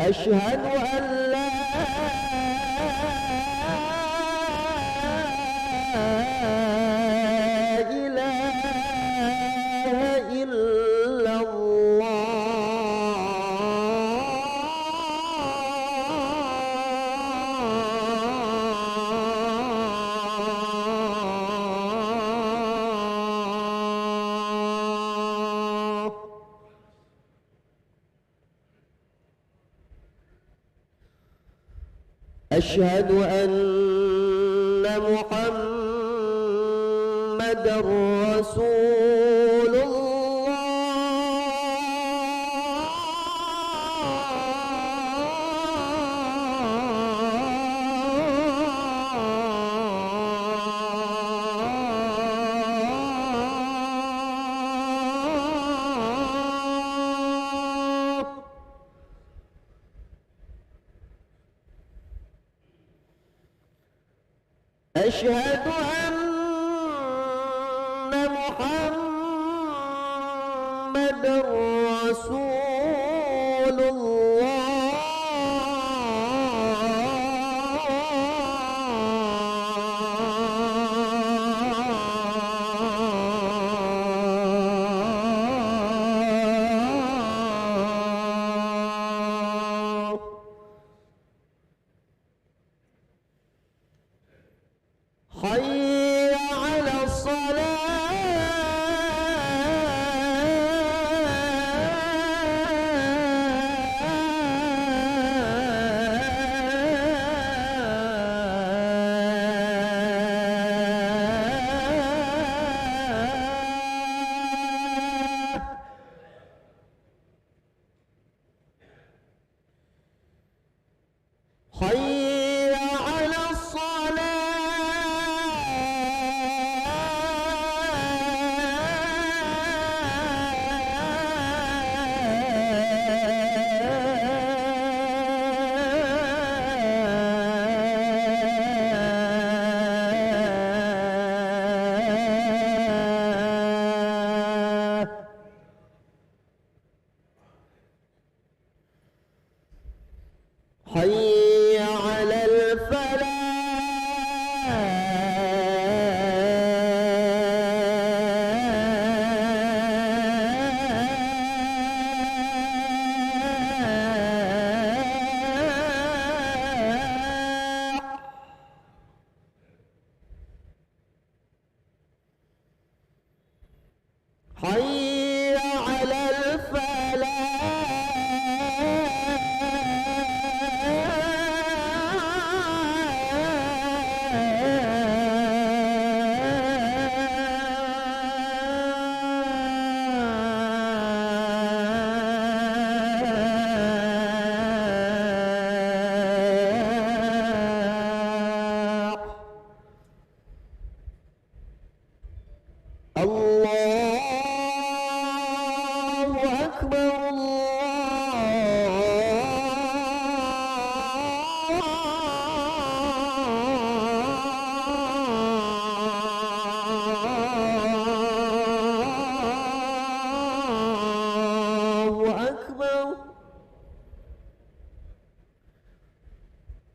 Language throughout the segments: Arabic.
أشهد أن لا إله إلا الله. أشهد أن محمدًا رسول الله. أشهد أن محمدًا رسول الله. حي على الصلاة. حي على الصلاة. حي على الفلاح. حي على الفلاح. الله أكبر. الله أكبر.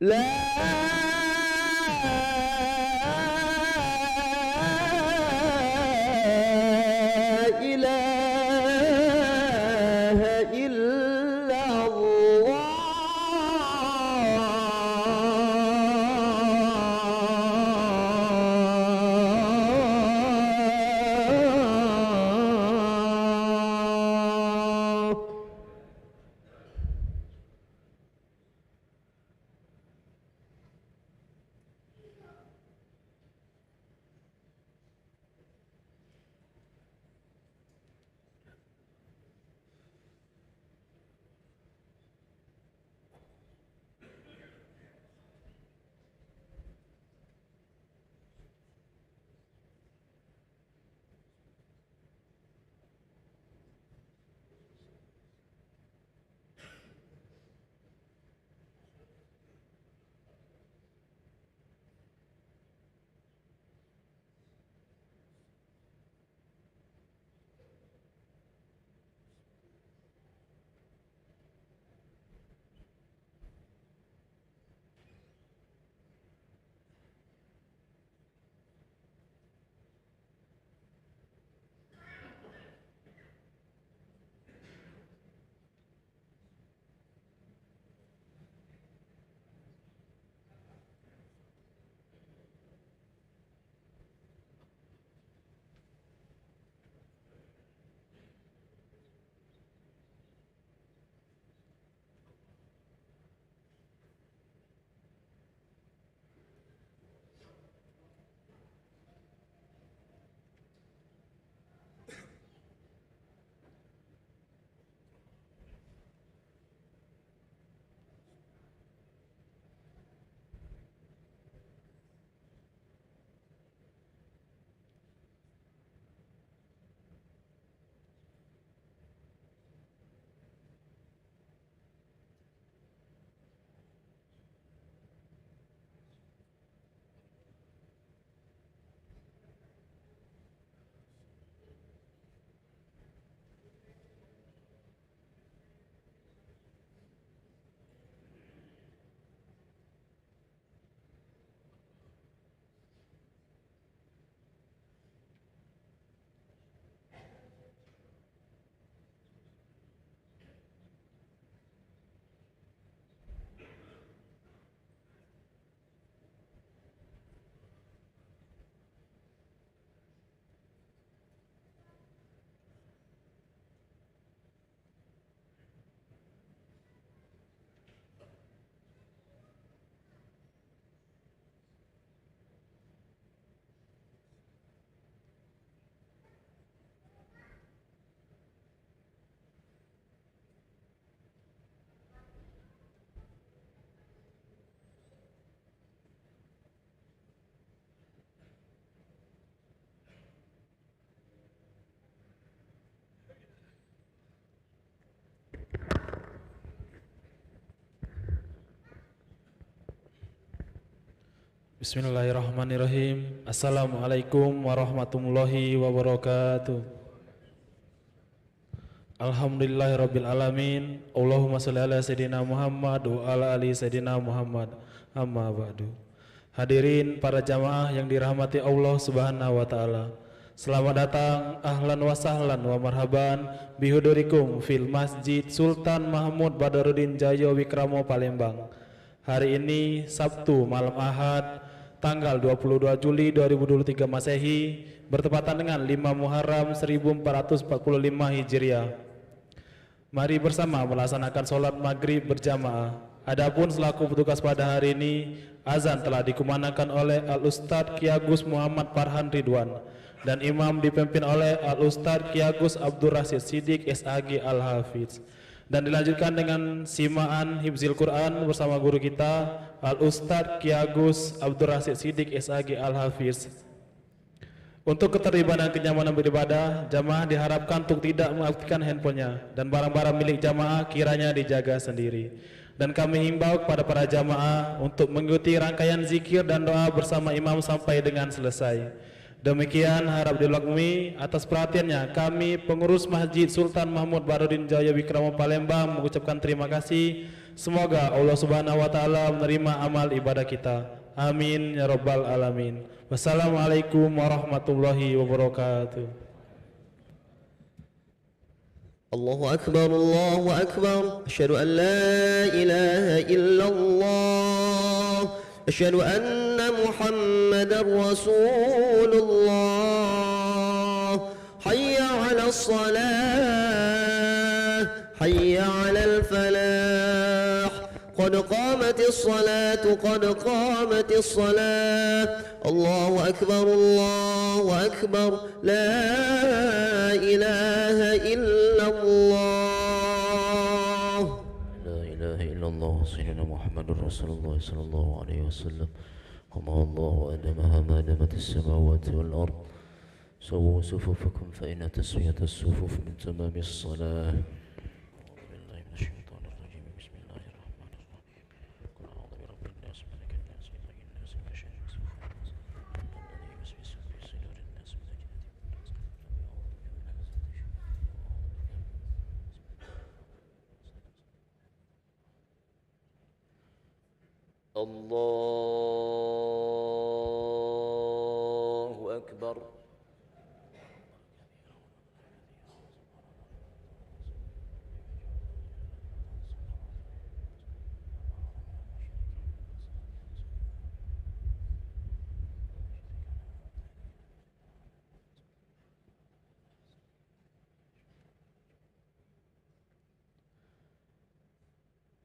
لا إله إلا الله. Bismillahirrahmanirrahim. Assalamualaikum warahmatullahi wabarakatuh. Alhamdulillahirabbil alamin. Allahumma shalli ala sayidina Muhammad wa ala ali sayidina Muhammad. Amma ba'du. Hadirin para jamaah yang dirahmati Allah Subhanahu wa taala. Selamat datang, ahlan wa sahlan wa marhaban bihudurikum fil Masjid Sultan Mahmud Badaruddin Jaya Wikramo Palembang. Hari ini Sabtu malam Ahad tanggal 22 Juli 2023 Masehi bertepatan dengan 5 Muharram 1445 Hijriah. Mari bersama melaksanakan sholat maghrib berjamaah. Adapun selaku petugas pada hari ini, azan telah dikumandangkan oleh Al-Ustadz Ki Agus Muhammad Farhan Ridwan dan imam dipimpin oleh Al-Ustadz Ki Agus Abdul Rasid Siddiq SAG Al-Hafiz, dan dilanjutkan dengan simaan Hifzil Quran bersama guru kita Al-Ustadz Ki Agus Abdul Rasid Siddiq SAG Al-Hafiz. Untuk ketertiban dan kenyamanan beribadah, jamaah diharapkan untuk tidak mengaktifkan handphonenya dan barang-barang milik jamaah kiranya dijaga sendiri. Dan kami himbau kepada para jamaah untuk mengikuti rangkaian zikir dan doa bersama imam sampai dengan selesai. Demikian harap dimaklumi. Atas perhatiannya kami pengurus Masjid Sultan Mahmud Badaruddin Jaya Wikramo Palembang mengucapkan terima kasih. Semoga Allah Subhanahu wa taala menerima amal ibadah kita. Amin ya rabbal alamin. Wassalamualaikum warahmatullahi wabarakatuh. Allahu akbar, Allahu akbar. Asyhadu an la ilaha illallah. Asyhadu anna Muhammadar Rasulullah. Hayya 'alas salah, hayya 'alal falah. قد قامت الصلاة قد قامت الصلاة. الله أكبر الله أكبر. لا إله إلا الله. لا إله إلا الله سيدنا محمد رسول الله صلى الله عليه وسلم. قضى الله أدمها ما دامت السماوات والأرض. سووا صفوفكم فإن تسوية الصفوف من تمام الصلاة. الله أكبر.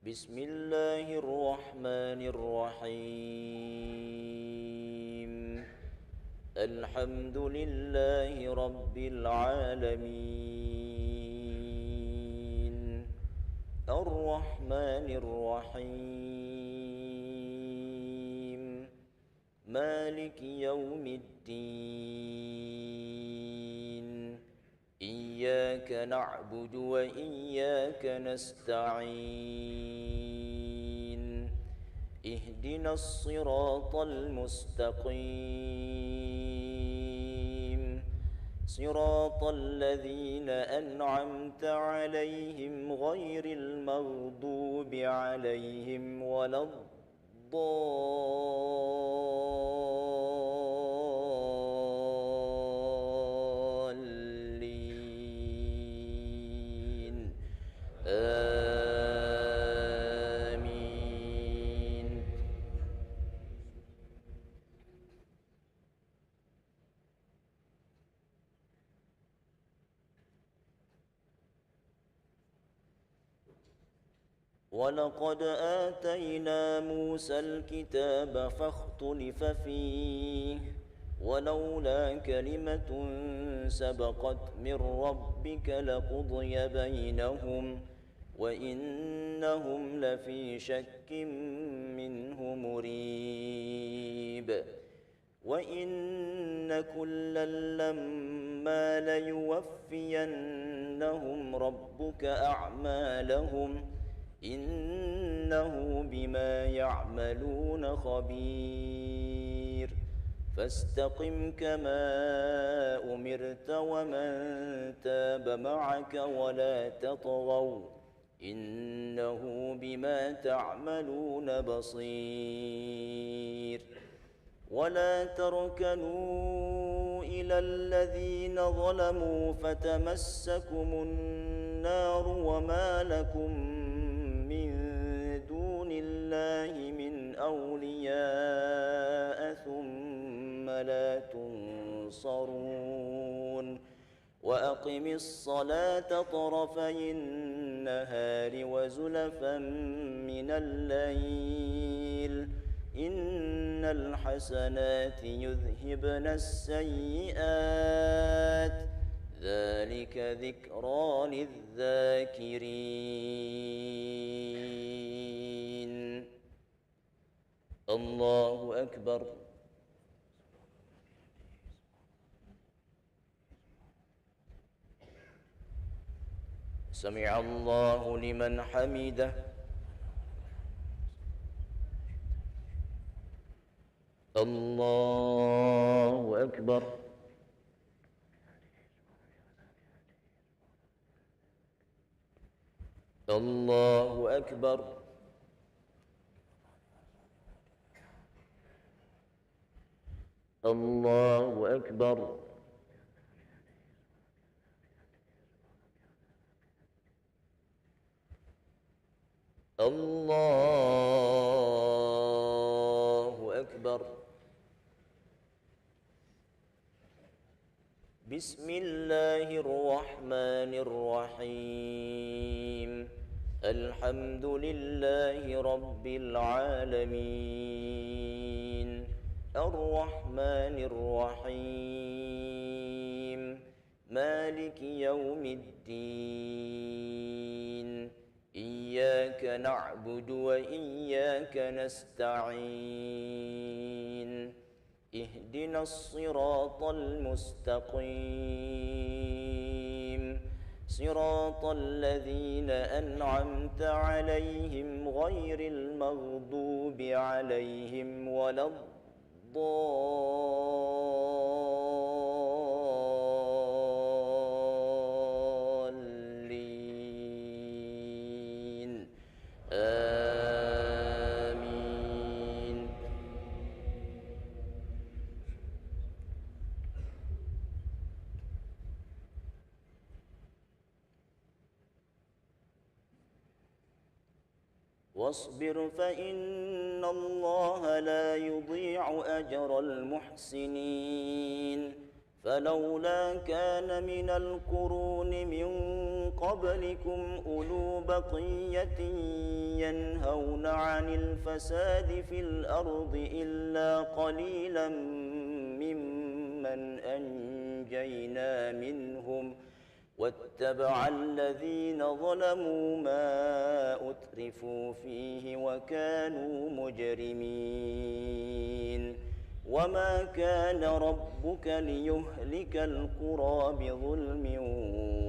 بسم الله الرحمن الرحيم. الحمد لله رب العالمين. الرحمن الرحيم. مالك يوم الدين. إياك نعبد وإياك نستعين. اهدنا الصراط المستقيم. صراط الذين أنعمت عليهم غير المغضوب عليهم ولا الضالين. آمين. ولقد آتينا موسى الكتاب فاختلف فيه ولولا كلمة سبقت من ربك لقضي بينهم وإنهم لفي شك منه مريب. وإن كلا لما ليوفينهم ربك أعمالهم إنه بما يعملون خبير. فاستقم كما أمرت ومن تاب معك ولا تطغوا إنه بما تعملون بصير ولا تركنوا إلى الذين ظلموا فتمسكم النار وما لكم من دون الله من أولياء ثم لا تنصرون وأقم الصلاة طرفي النهار وزلفا من الليل إن الحسنات يذهبن السيئات ذلك ذكرى للذاكرين الله أكبر سمع الله لمن حمده الله أكبر الله أكبر الله أكبر الله أكبر بسم الله الرحمن الرحيم الحمد لله رب العالمين الرحمن الرحيم مالك يوم الدين إياك نعبد وإياك نستعين اهدنا الصراط المستقيم صراط الذين أنعمت عليهم غير المغضوب عليهم ولا الضالين آمين واصبر فإن الله لا يضيع أجر المحسنين فلولا كان من القرون من قبلكم أولو بقية ينهون عن الفساد في الأرض إلا قليلا ممن أنجينا منهم واتبع الذين ظلموا ما أترفوا فيه وكانوا مجرمين وما كان ربك ليهلك القرى بظلم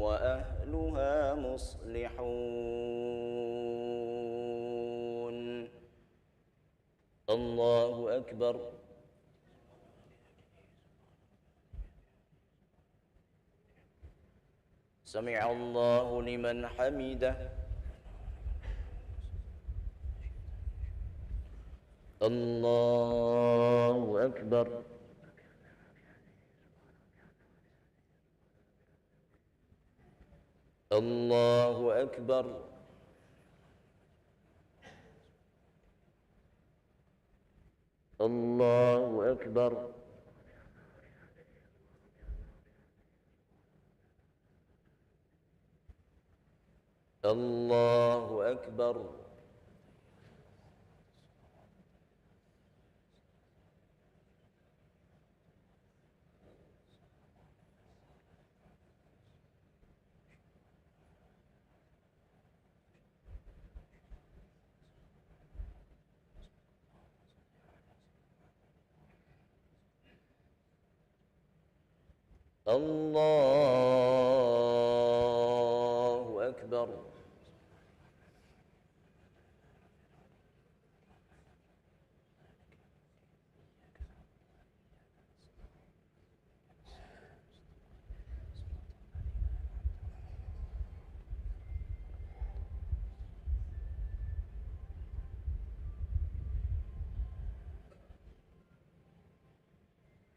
وأهلها مصلحون الله أكبر سمع الله لمن حمده الله أكبر الله أكبر الله أكبر الله أكبر الله أكبر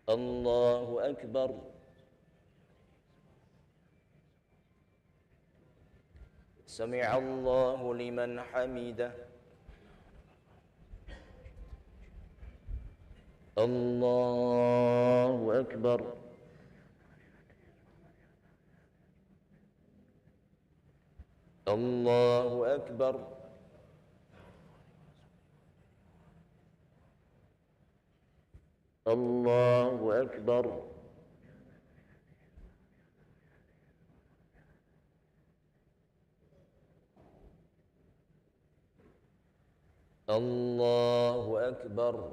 الله أكبر. سمع الله لمن حمده. الله أكبر. الله أكبر. الله أكبر. الله أكبر.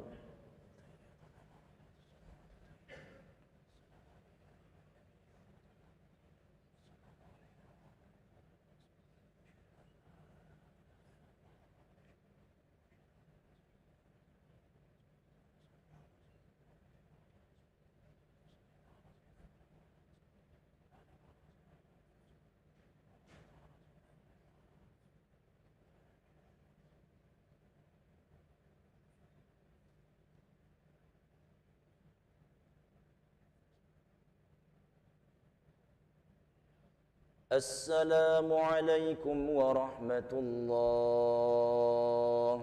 السلام عليكم ورحمة الله.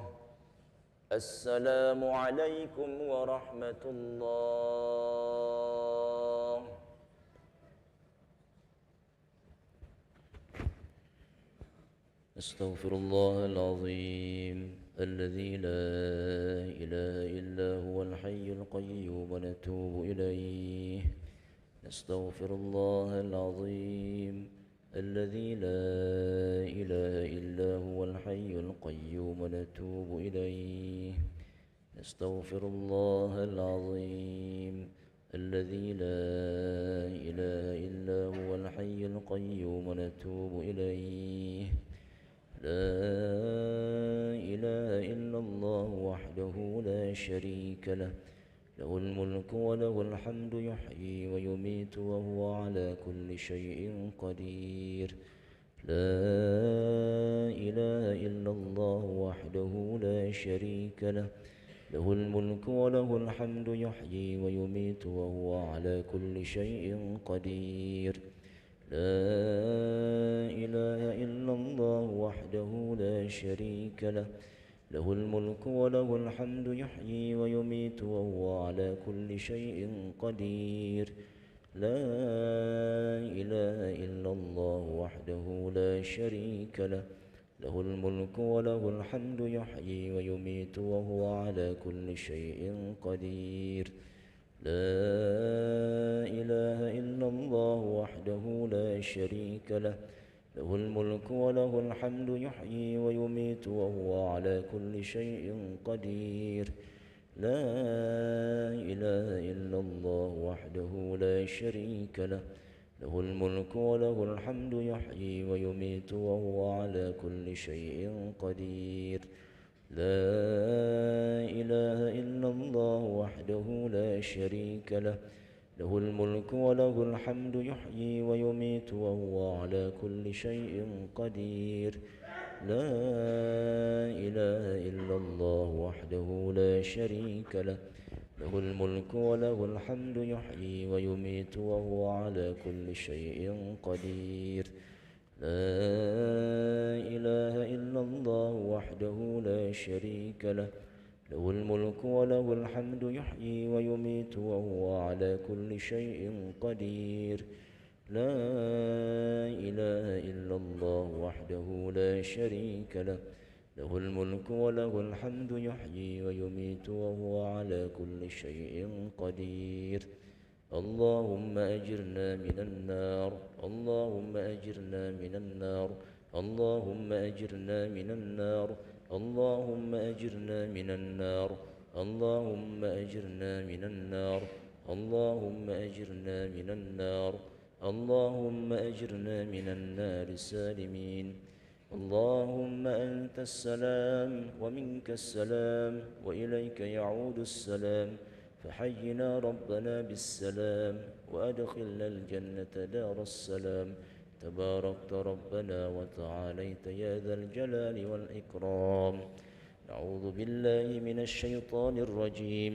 السلام عليكم ورحمة الله. أستغفر الله العظيم الذي لا إله إلا هو الحي القيوم ونتوب إليه. نستغفر الله العظيم الذي لا إله إلا هو الحي القيوم ونتوب إليه. نستغفر الله العظيم الذي لا إله إلا هو الحي القيوم ونتوب إليه. لا إله إلا الله وحده لا شريك له، له الملك وله الحمد يحيي ويميت وهو على كل شيء قدير. لا إله إلا الله وحده لا شريك له، له الملك وله الحمد يحيي ويميت وهو على كل شيء قدير. لا إله إلا الله وحده لا شريك له، له الملك وله الحمد يحيي ويميت وهو على كل شيء قدير. لا إله إلا الله وحده لا شريك له، له الملك وله الحمد يحيي ويميت وهو على كل شيء قدير. لا إله إلا الله وحده لا شريك له، له الملك وله الحمد يحيي ويميت وهو على كل شيء قدير. لا إله إلا الله وحده لا شريك له، له الملك وله الحمد يحيي ويميت وهو على كل شيء قدير. لا إله إلا الله وحده لا شريك له، له الملك وله الحمد يحيي ويميت وهو على كل شيء قدير. لا إله إلا الله وحده لا شريك له، له الملك وله الحمد يحيي ويميت وهو على كل شيء قدير. لا إله إلا الله وحده لا شريك له، له الملك وله الحمد يحيي ويميت وهو على كل شيء قدير. لا إله إلا الله وحده لا شريك له، له الملك وله الحمد يحيي ويميت وهو على كل شيء قدير. اللهم أجرنا من النار، اللهم أجرنا من النار، اللهم أجرنا من النار، اللهم أجرنا من النار، اللهم أجرنا من النار، اللهم أجرنا من النار، اللهم أجرنا من النار سالمين. اللهم أنت السلام ومنك السلام وإليك يعود السلام، فحينا ربنا بالسلام وأدخلنا الجنة دار السلام. تباركت ربنا وتعاليت يا ذا الجلال والإكرام. نعوذ بالله من الشيطان الرجيم.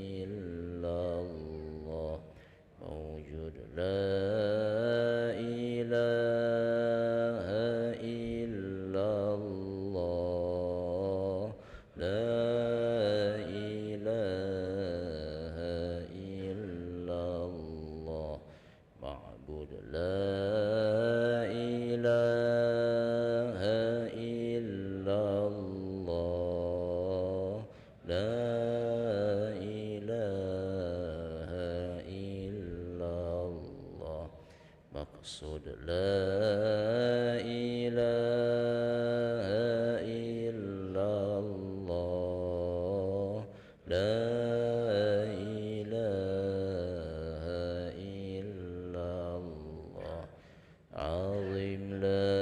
المقصود لا إله إلا الله لا إله إلا الله عظيم لا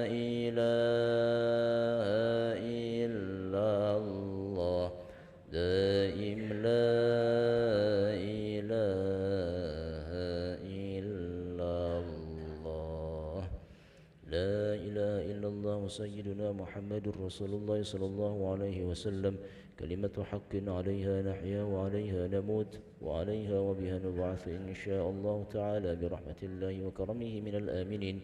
إله إلا الله دائم لا إله إلا الله لا إله إلا الله سيدنا محمد رسول الله صلى الله عليه وسلم كلمة حق عليها نحيا وعليها نموت وعليها وبها نبعث إن شاء الله تعالى برحمة الله وكرمه من الآمنين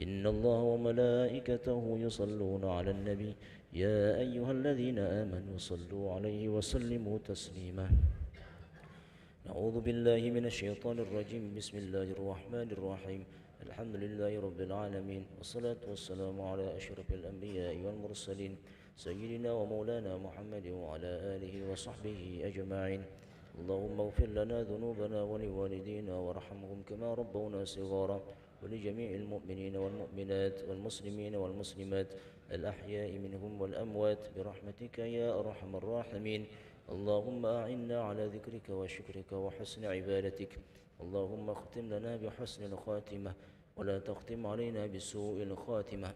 إن الله وملائكته يصلون على النبي يا أيها الذين آمنوا صلوا عليه وسلموا تسليما نعوذ بالله من الشيطان الرجيم بسم الله الرحمن الرحيم الحمد لله رب العالمين والصلاة والسلام على أشرف الأنبياء والمرسلين سيدنا ومولانا محمد وعلى آله وصحبه أجمعين اللهم اغفر لنا ذنوبنا ولوالدينا وارحمهم كما ربونا صغارا ولجميع المؤمنين والمؤمنات والمسلمين والمسلمات الأحياء منهم والأموات برحمتك يا أرحم الراحمين اللهم أعنا على ذكرك وشكرك وحسن عبادتك اللهم اختم لنا بحسن الخاتمة ولا تختم علينا بسوء الخاتمة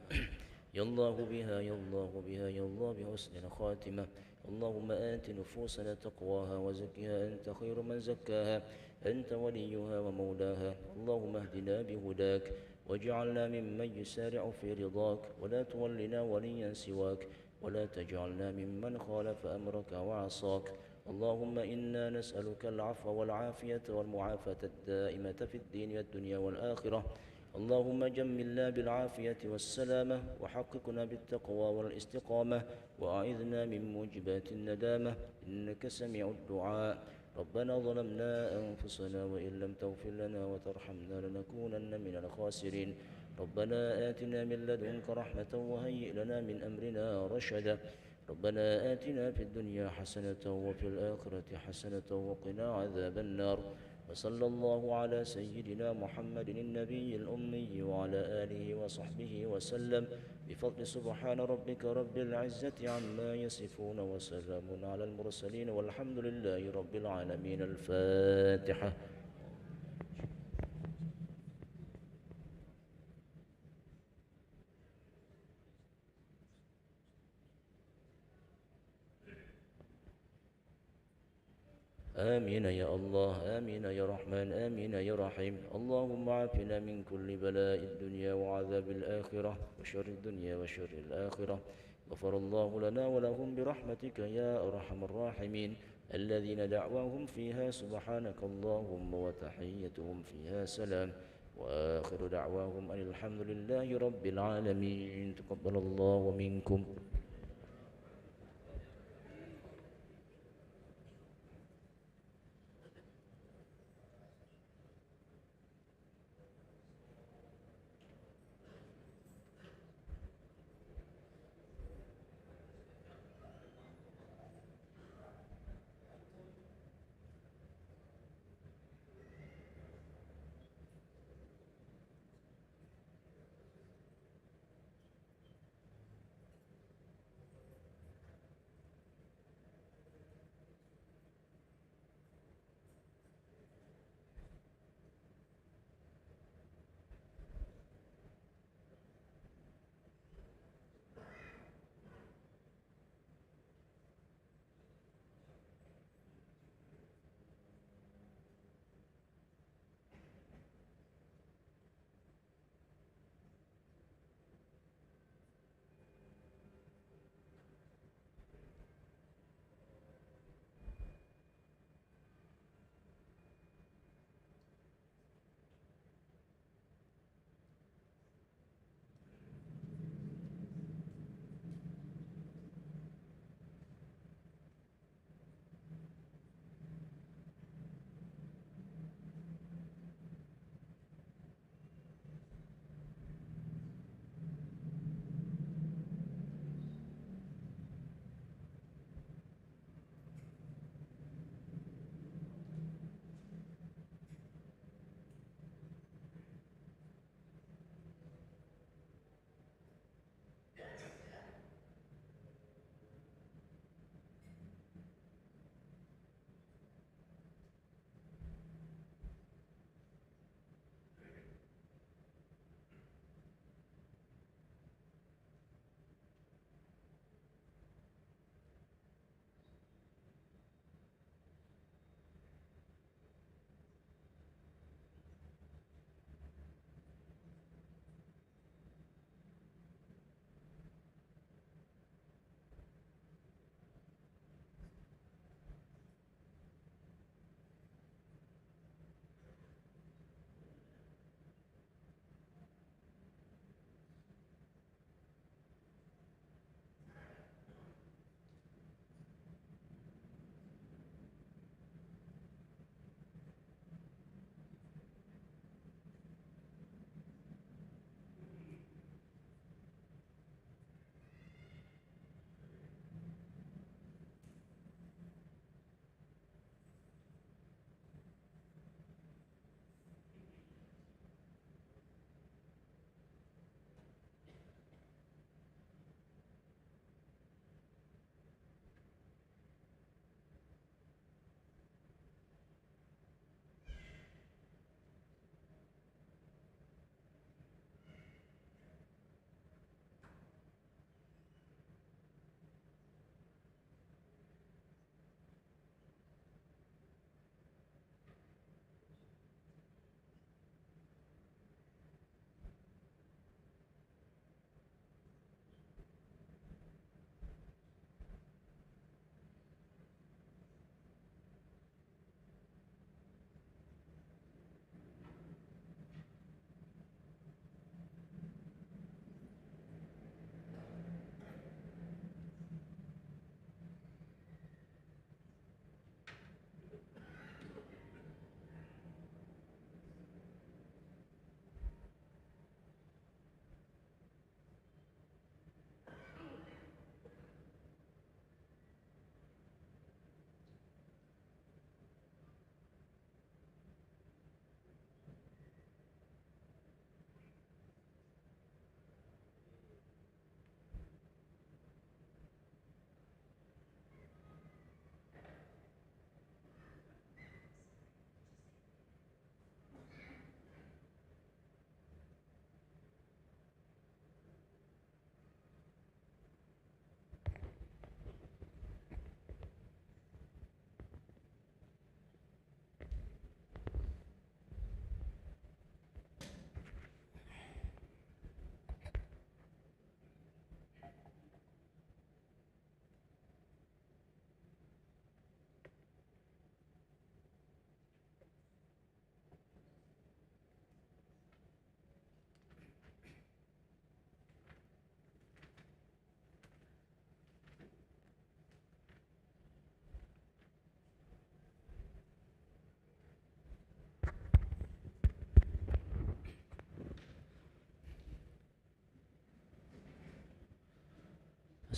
يا الله بها يا الله بها يا الله بحسن الخاتمة اللهم آت نفوسنا تقواها وزكها أنت خير من زكاها أنت وليها ومولاها اللهم اهدنا بهداك واجعلنا ممن يسارع في رضاك ولا تولنا وليا سواك ولا تجعلنا ممن خالف أمرك وعصاك اللهم إنا نسألك العفو والعافية والمعافاة الدائمة في الدين والدنيا والآخرة اللهم جملنا بالعافية والسلامة وحققنا بالتقوى والاستقامة وأعذنا من موجبات الندامة إنك سميع الدعاء ربنا ظلمنا أنفسنا وإن لم تغفر لنا وترحمنا لنكونن من الخاسرين ربنا آتنا من لدنك رحمة وهيئ لنا من أمرنا رشدا ربنا آتنا في الدنيا حسنة وفي الآخرة حسنة وقنا عذاب النار وصلى الله على سيدنا محمد النبي الأمي وعلى آله وصحبه وسلم بفضل سبحان ربك رب العزة عما يصفون وسلام على المرسلين والحمد لله رب العالمين الفاتحة آمين يا الله آمين يا رحمن آمين يا رحيم اللهم عافنا من كل بلاء الدنيا وعذاب الآخرة وشر الدنيا وشر الآخرة غفر الله لنا ولهم برحمتك يا أرحم الراحمين الذين دعواهم فيها سبحانك اللهم وتحيتهم فيها سلام وآخر دعواهم أن الحمد لله رب العالمين تقبل الله منكم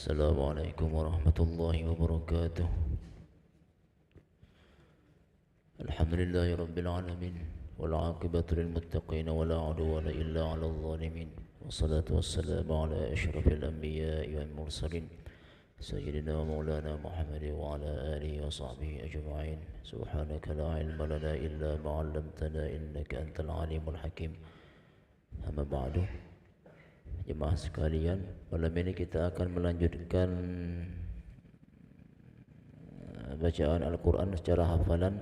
Assalamualaikum warahmatullahi wabarakatuh. Alhamdulillahi rabbil alamin wal aqibatu lil muttaqin wa la udwana illa 'alal zalimin. Wassalatu wassalamu ala asyrafil anbiya'i wal mursalin sayyidina wa maulana Muhammad wa ala alihi wa sahbihi ajma'in. Subhanaka la ilma lana illa ma 'allamtana innaka antal alimul hakim. Amma ba'du. Jemaah sekalian, malam ini kita akan melanjutkan bacaan Al-Quran secara hafalan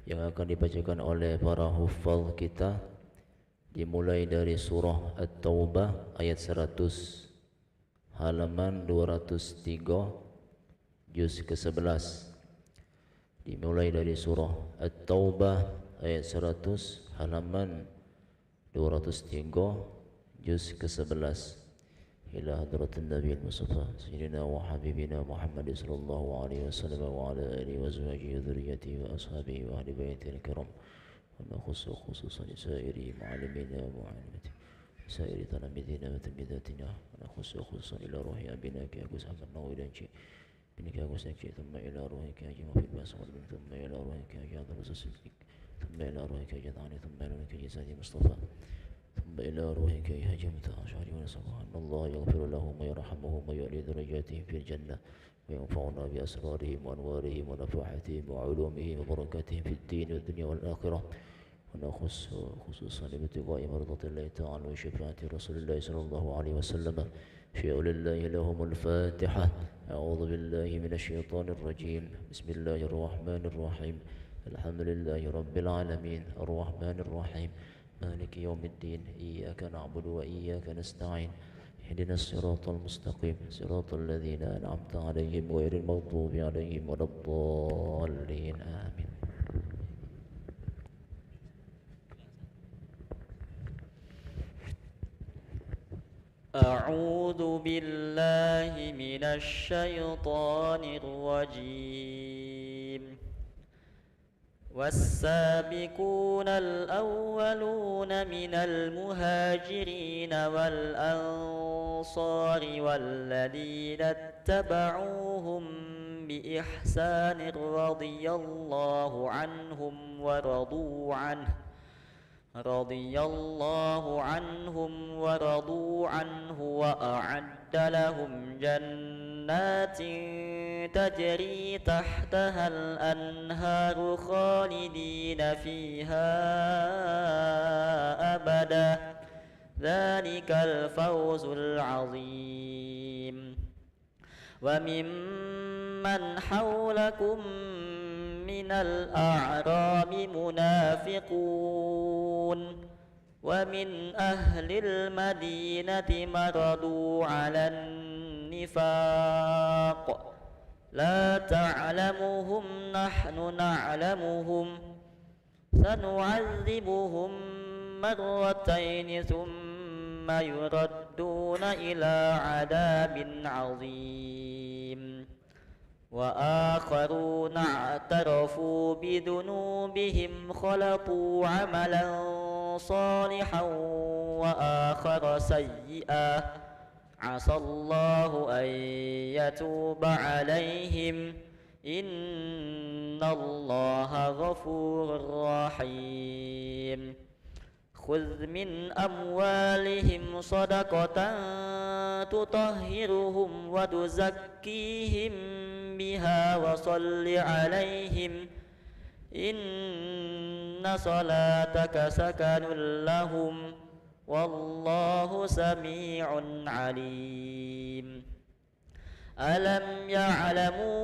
yang akan dibacakan oleh para hufaz kita, dimulai dari surah At-Taubah ayat 100 halaman 203 juz ke-11. Dimulai dari surah At-Taubah ayat 100 halaman 203 juz ke-11 ila hadratin Nabi al-Mustafa Sayyidina wa Habibina Muhammad sallallahu alaihi wasallam wa ala alihi wa azwajihi wa dhurriyyatihi wa ashabihi wa ahli baitihi al-kiram wa nakhussu khususan sairi ma'alimina wa mu'alimati sairi talamidina wa tilmidatina wa nakhussu khususan ila ruhi abina ki Agus Ahmad Nawawi dan Cik ini ki Agus Nakci thumma ila ruhi ki Haji Muhammad Basmar bin thumma ila ruhi ki Haji Abdul Rasul Siddiq thumma ila ruhi ki Haji Thani thumma ila ruhi ki Haji Sayyid Mustafa ثم إلى روحك يا جمت أشعري ونسأله أن الله يغفر لهم ويرحمهم ويعلي درجاتهم في الجنة وينفعنا بأسرارهم وأنوارهم ونفحاتهم وعلومهم وبركاتهم في الدين والدنيا والآخرة ونخص خصوصا بابتغاء مرضات الله تعالى وشفاعة رسول الله صلى الله عليه وسلم في أولي الله لهم الفاتحة. أعوذ بالله من الشيطان الرجيم. بسم الله الرحمن الرحيم. الحمد لله رب العالمين الرحمن الرحيم مالك يوم الدين إياك نعبد وإياك نستعين اهدنا الصراط المستقيم صراط الذين أنعمت عليهم غير المغضوب عليهم ولا الضالين آمين. أعوذ بالله من الشيطان الرجيم. والسابقون الأولون من المهاجرين والأنصار والذين اتبعوهم بإحسان رضي الله عنهم ورضوا عنه وأعد لهم جنات تجري تحتها الأنهار خالدين فيها أبدا ذلك الفوز العظيم. وممن حولكم من الأعراب منافقون ومن أهل المدينة مرضوا على النفاق لا تعلمهم نحن نعلمهم سنعذبهم مرتين ثم يردون إلى عذاب عظيم. وآخرون اعترفوا بذنوبهم خلطوا عملا صالحا وآخر سيئا عسى الله أن يتوب عليهم إن الله غفور رحيم. خذ من أموالهم صدقة تطهرهم وتزكيهم بها وصل عليهم إن صلاتك سكن لهم والله سميع عليم. ألم يعلموا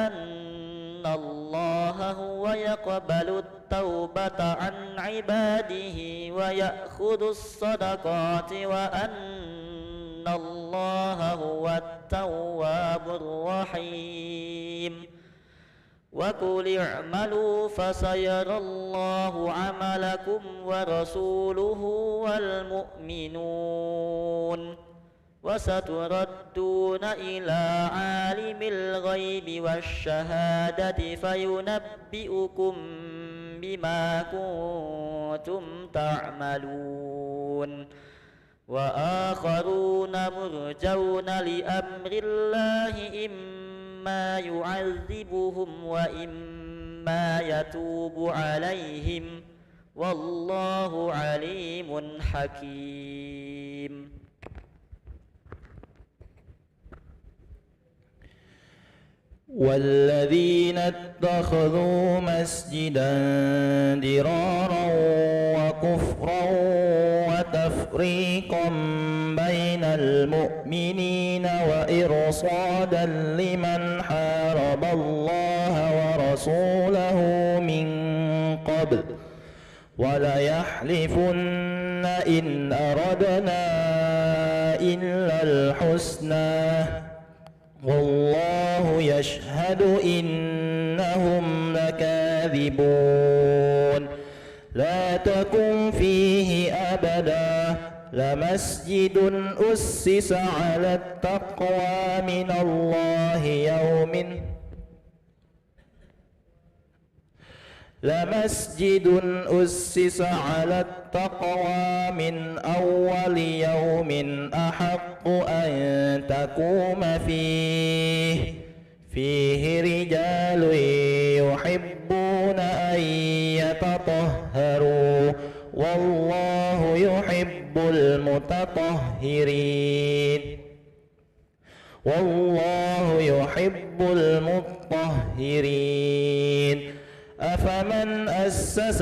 أن الله هو يقبل التوبة عن عباده ويأخذ الصدقات وأن الله هو التواب الرحيم. وقل اعملوا فسيرى الله عملكم ورسوله والمؤمنون وستردون إلى عالم الغيب والشهادة فينبئكم بما كنتم تعملون. وآخرون مرجون لأمر الله إما يعذبهم وإما يتوب عليهم والله عليم حكيم. والذين اتخذوا مسجدا ضرارا وكفرا وتفريقا بين المؤمنين وإرصادا لمن حارب الله ورسوله من قبل وليحلفن إن أردنا إلا الحسنى والله يشهد إنهم لكاذبون. لا تكن فيه أبدا لمسجد أسس على التقوى من الله لمسجد أسس على التقوى من أول يوم أحق أن تقوم فيه رجال يحبون أن يتطهروا والله يحب المطهرين. أفمن أسس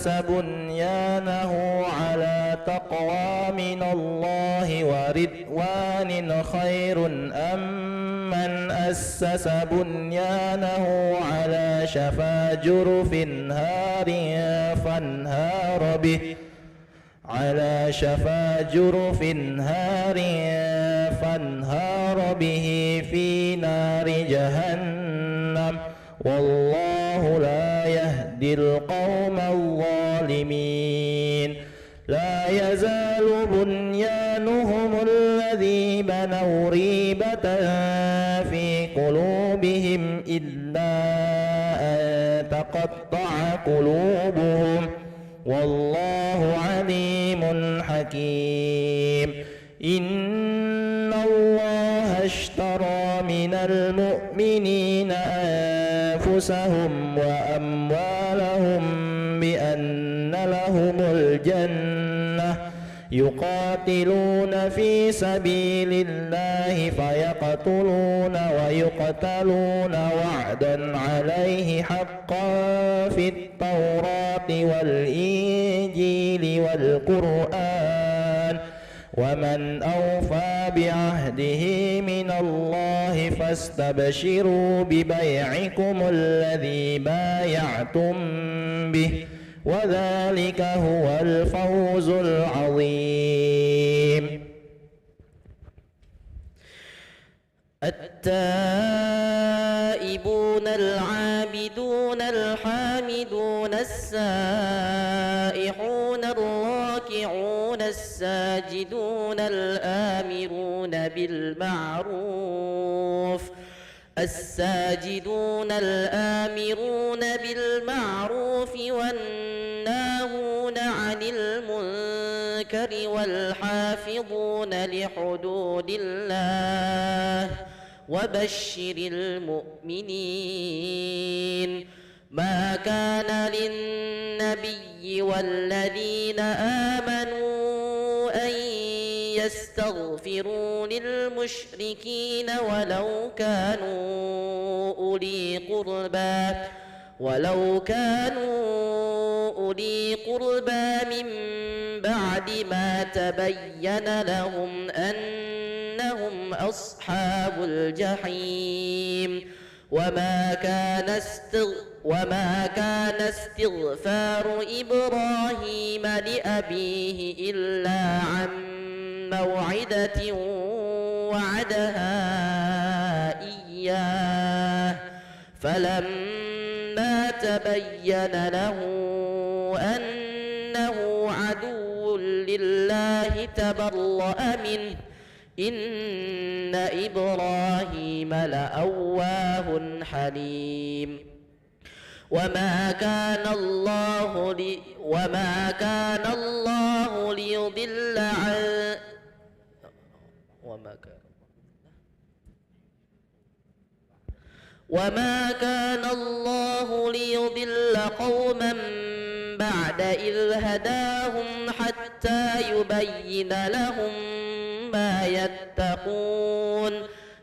بنيانه على تقوى من الله ورضوان خير أم من أسس بنيانه على شفا جرف هار فانهار به في نار جهنم والله لا يهدي القوم الظالمين. لا يزال بنيانهم الذي بنوا ريبة في قلوبهم إلا أن تقطع قلوبهم والله عليم حكيم. إن الله اشترى من المؤمنين أنفسهم وأموالهم بأن لهم الجنة يقاتلون في سبيل الله فيقتلون ويقتلون وعدا عليه حقا في التوراة والإنجيل والقرآن ومن أوفى بعهده من الله فاستبشروا ببيعكم الذي بايعتم به وذلك هو الفوز العظيم. التائبون العابدون الحامدون السائحون الراكعون الساجدون الآمرون بالمعروف والناهون عن المنكر والحافظون لحدود الله وبشر المؤمنين. ما كان للنبي والذين آمنوا أن يستغفروا للمشركين ولو كانوا أولي قربى من بعد ما تبين لهم أنهم أصحاب الجحيم. وما كان استغفار إبراهيم لأبيه إلا عن موعدة وعدها إياه فلما تبين له أنه عدو لله تبرأ منه إن إبراهيم لأواه حليم وما كان الله ليضل قوما بعد إذ هداهم حتى يبين لهم ما يتقون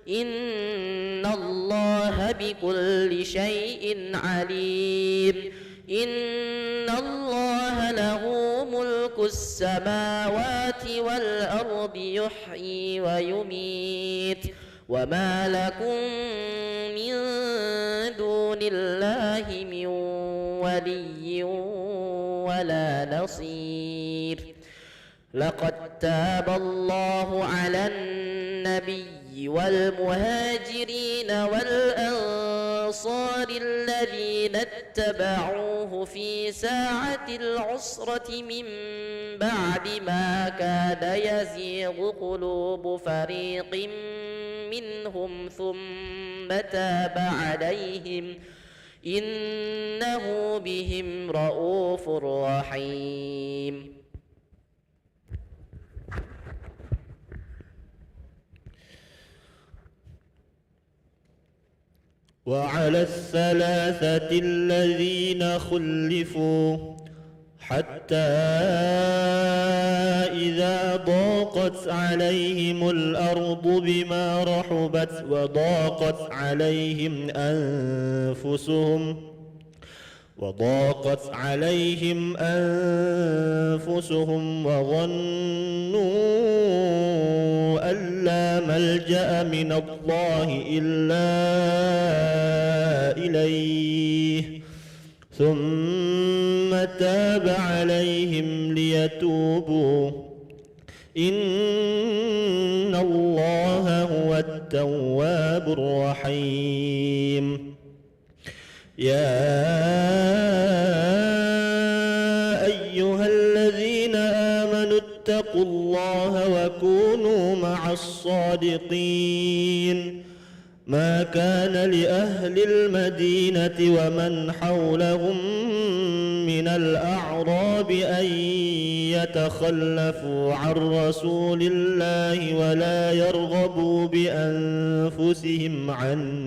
إن الله بكل شيء عليم إن الله له ملك السماوات والأرض يحيي ويميت وما لكم من دون الله من ولي ولا نصير لقد تاب الله على النبي والمهاجرين والأنصار الذين اتبعوه في ساعة العسرة من بعد ما كاد يزيغ قلوب فريق منهم ثم تاب عليهم إنه بهم رءوف رحيم. وعلى الثلاثة الذين خلفوا حتى إذا ضاقت عليهم الأرض بما رحبت وضاقت عليهم أنفسهم وظنوا أن لا ملجأ من الله إلا إليه ثم تاب عليهم ليتوبوا إن الله هو التواب الرحيم. يا أيها الذين آمنوا اتقوا الله وكونوا مع الصادقين. ما كان لأهل المدينة ومن حولهم من الأعراب أن يتخلفوا عن رسول الله ولا يرغبوا بأنفسهم عن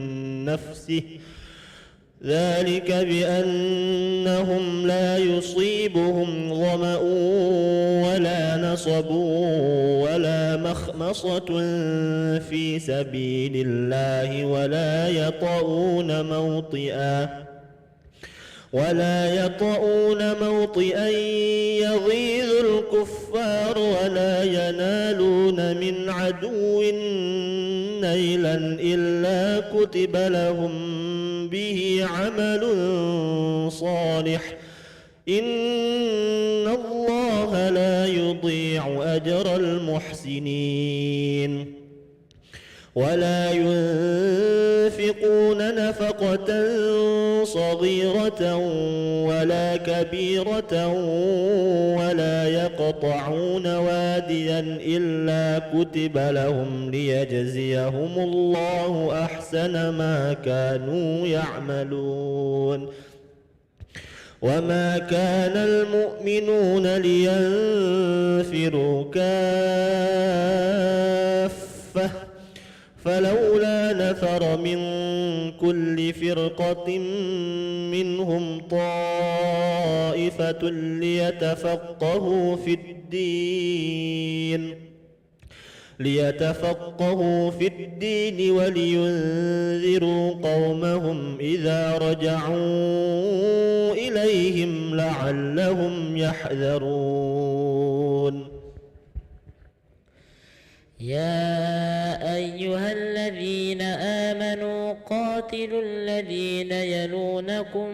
نفسه ذلك بأنهم لا يصيبهم ظمأ ولا نصب ولا مخمصة في سبيل الله ولا يطؤون موطئا يغيظ الكفار ولا ينالون من عدو نيلا إلا كتب لهم به عمل صالح إن الله لا يضيع أجر المحسنين. ولا ينفقون نفقة صغيرة ولا كبيرة ولا يقطعون واديا إلا كتب لهم ليجزيهم الله أحسن ما كانوا يعملون. وما كان المؤمنون لينفروا كافة فلولا نفر من كل فرقة منهم طائفة ليتفقهوا في الدين ولينذروا قومهم إذا رجعوا إليهم لعلهم يحذرون. يا أيها الذين آمنوا قاتلوا قاتلوا الذين يلونكم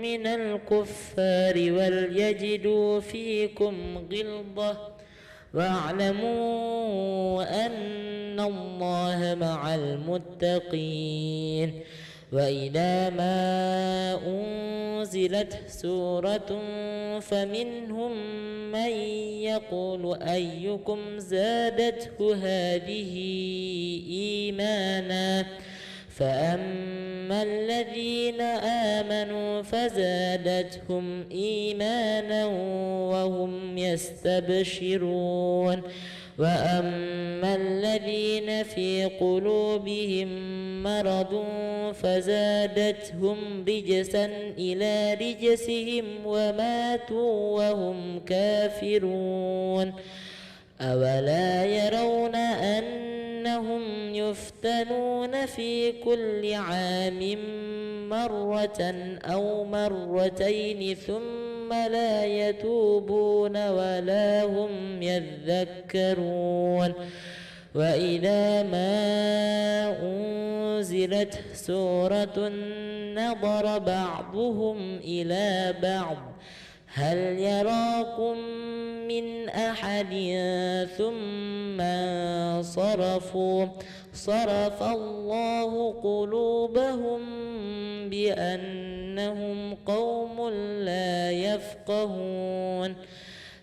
من الكفار وليجدوا فيكم غلظة واعلموا أن الله مع المتقين. وإذا ما أنزلت سورة فمنهم من يقول أيكم زادته هذه إيمانا فأما الذين آمنوا فزادتهم إيمانا وهم يستبشرون وأما الذين في قلوبهم مرض فزادتهم رجسا إلى رجسهم وماتوا وهم كافرون. أولا يرون أنهم يفتنون في كل عام مرة أو مرتين ثم لا يتوبون ولا هم يذكرون. وإذا ما أنزلت سورة نظر بعضهم إلى بعض هل يراكم من أحد ثم انصرفوا صرف الله قلوبهم بأنهم قوم لا يفقهون.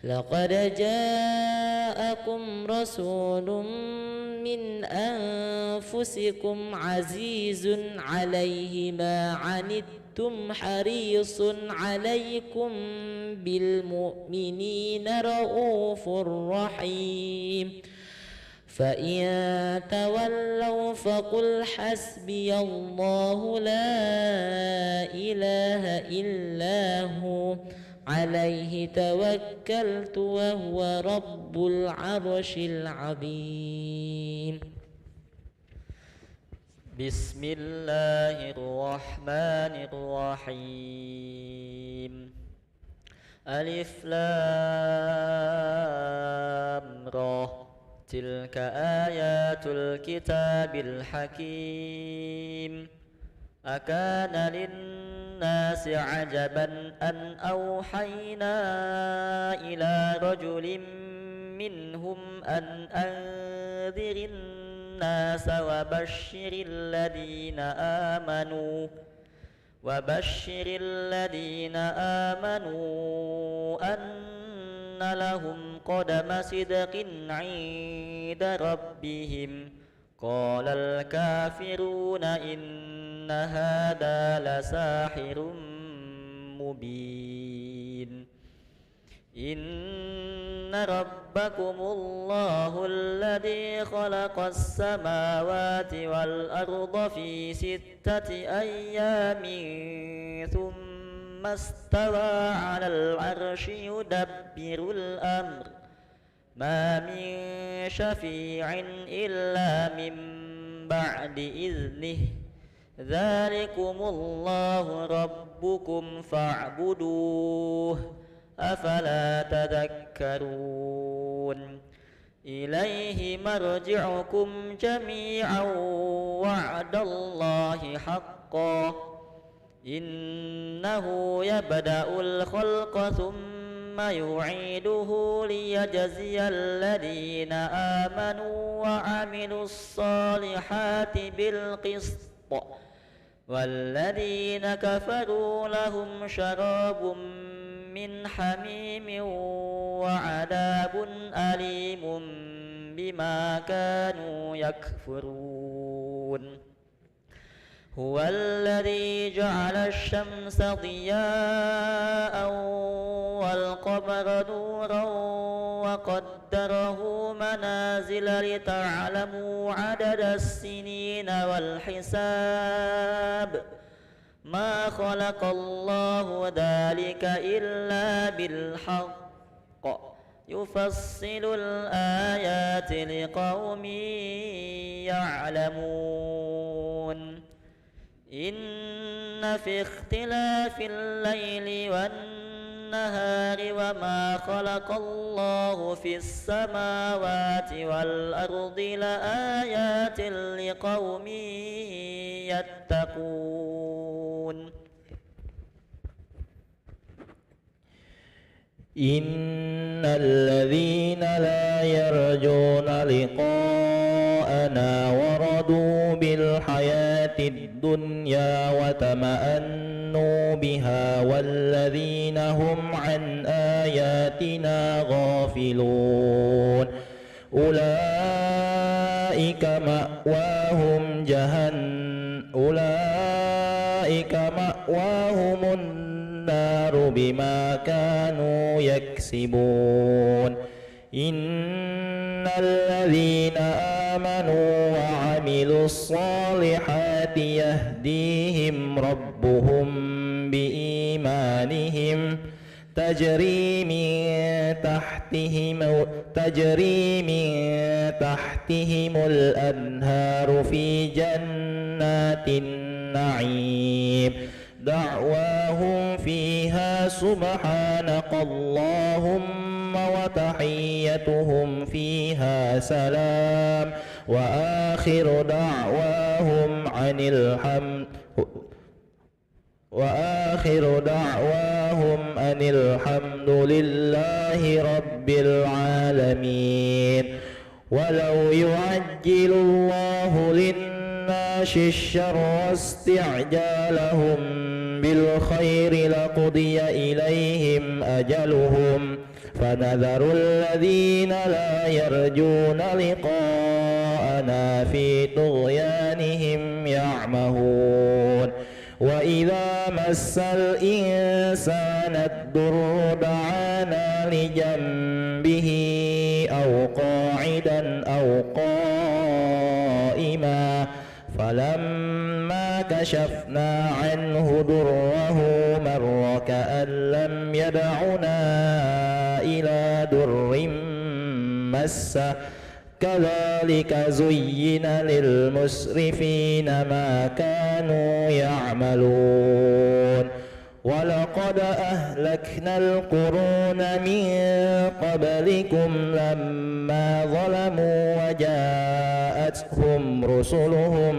لقد جاءكم رسول من أنفسكم عزيز عليه ما عنتم حريص عليكم بالمؤمنين رؤوف رحيم. فإن تولوا فقل حسبي الله لا إله إلا هو عليه توكلت وهو رب العرش العظيم. بسم الله الرحمن الرحيم. ألف لام را تلك آيات الكتاب الحكيم. أكان للناس عجبا أن أوحينا إلى رجل منهم أن أنذر الناس وبشر الذين آمنوا أن لهم قدم صدق عند ربهم. قال الكافرون إن هذا لساحر مبين. إن ربكم الله الذي خلق السماوات والأرض في 6 أيام ثم استوى على العرش يدبر الأمر ما من شفيع إلا من بعد إذنه ذلكم الله ربكم فاعبدوه أفلا تذكرون. إليه مرجعكم جميعا وعد الله حقا إنه يبدأ الخلق ثم يعيده ليجزي الذين آمنوا وعملوا الصالحات بالقسط والذين كفروا لهم شراب من حميم وعذاب أليم بما كانوا يكفرون. هو الذي جعل الشمس ضياء والقمر نورا وقدره منازل لتعلموا عدد السنين والحساب ما خلق الله ذلك إلا بالحق يفصل الآيات لقوم يعلمون. إن في اختلاف الليل والنهار والنهار وما خلق الله في السماوات والأرض لآيات لقوم يتقون إن الذين لا يرجون لقاءنا ورضوا بالحياة الدنيا وتمأنوا بها والذين هم عن آياتنا غافلون أولئك مأواهم النار بما كانوا يكسبون إن الذين آمنوا وعملوا الصالحات يهديهم ربهم بإيمانهم تجري من تحتهم الأنهار في جنات النعيم دعواهم فيها سبحانك اللهم وتحيتهم فيها سلام وآخر دعواهم أن الحمد لله رب العالمين ولو يعجل الله للناس الشر استعجالهم بالخير لقضي إليهم أجلهم فنذر الذين لا يرجون لقاءنا في طغيانهم يعمهون وإذا مس الإنسان الضر دعانا لجنبه أو قاعدا أو قائما فلما كشفنا عنه ضره مر كأن لم يدعنا إلى ضر مسه كذلك زين للمسرفين ما كانوا يعملون ولقد أهلكنا القرون من قبلكم لما ظلموا وجاءتهم رسلهم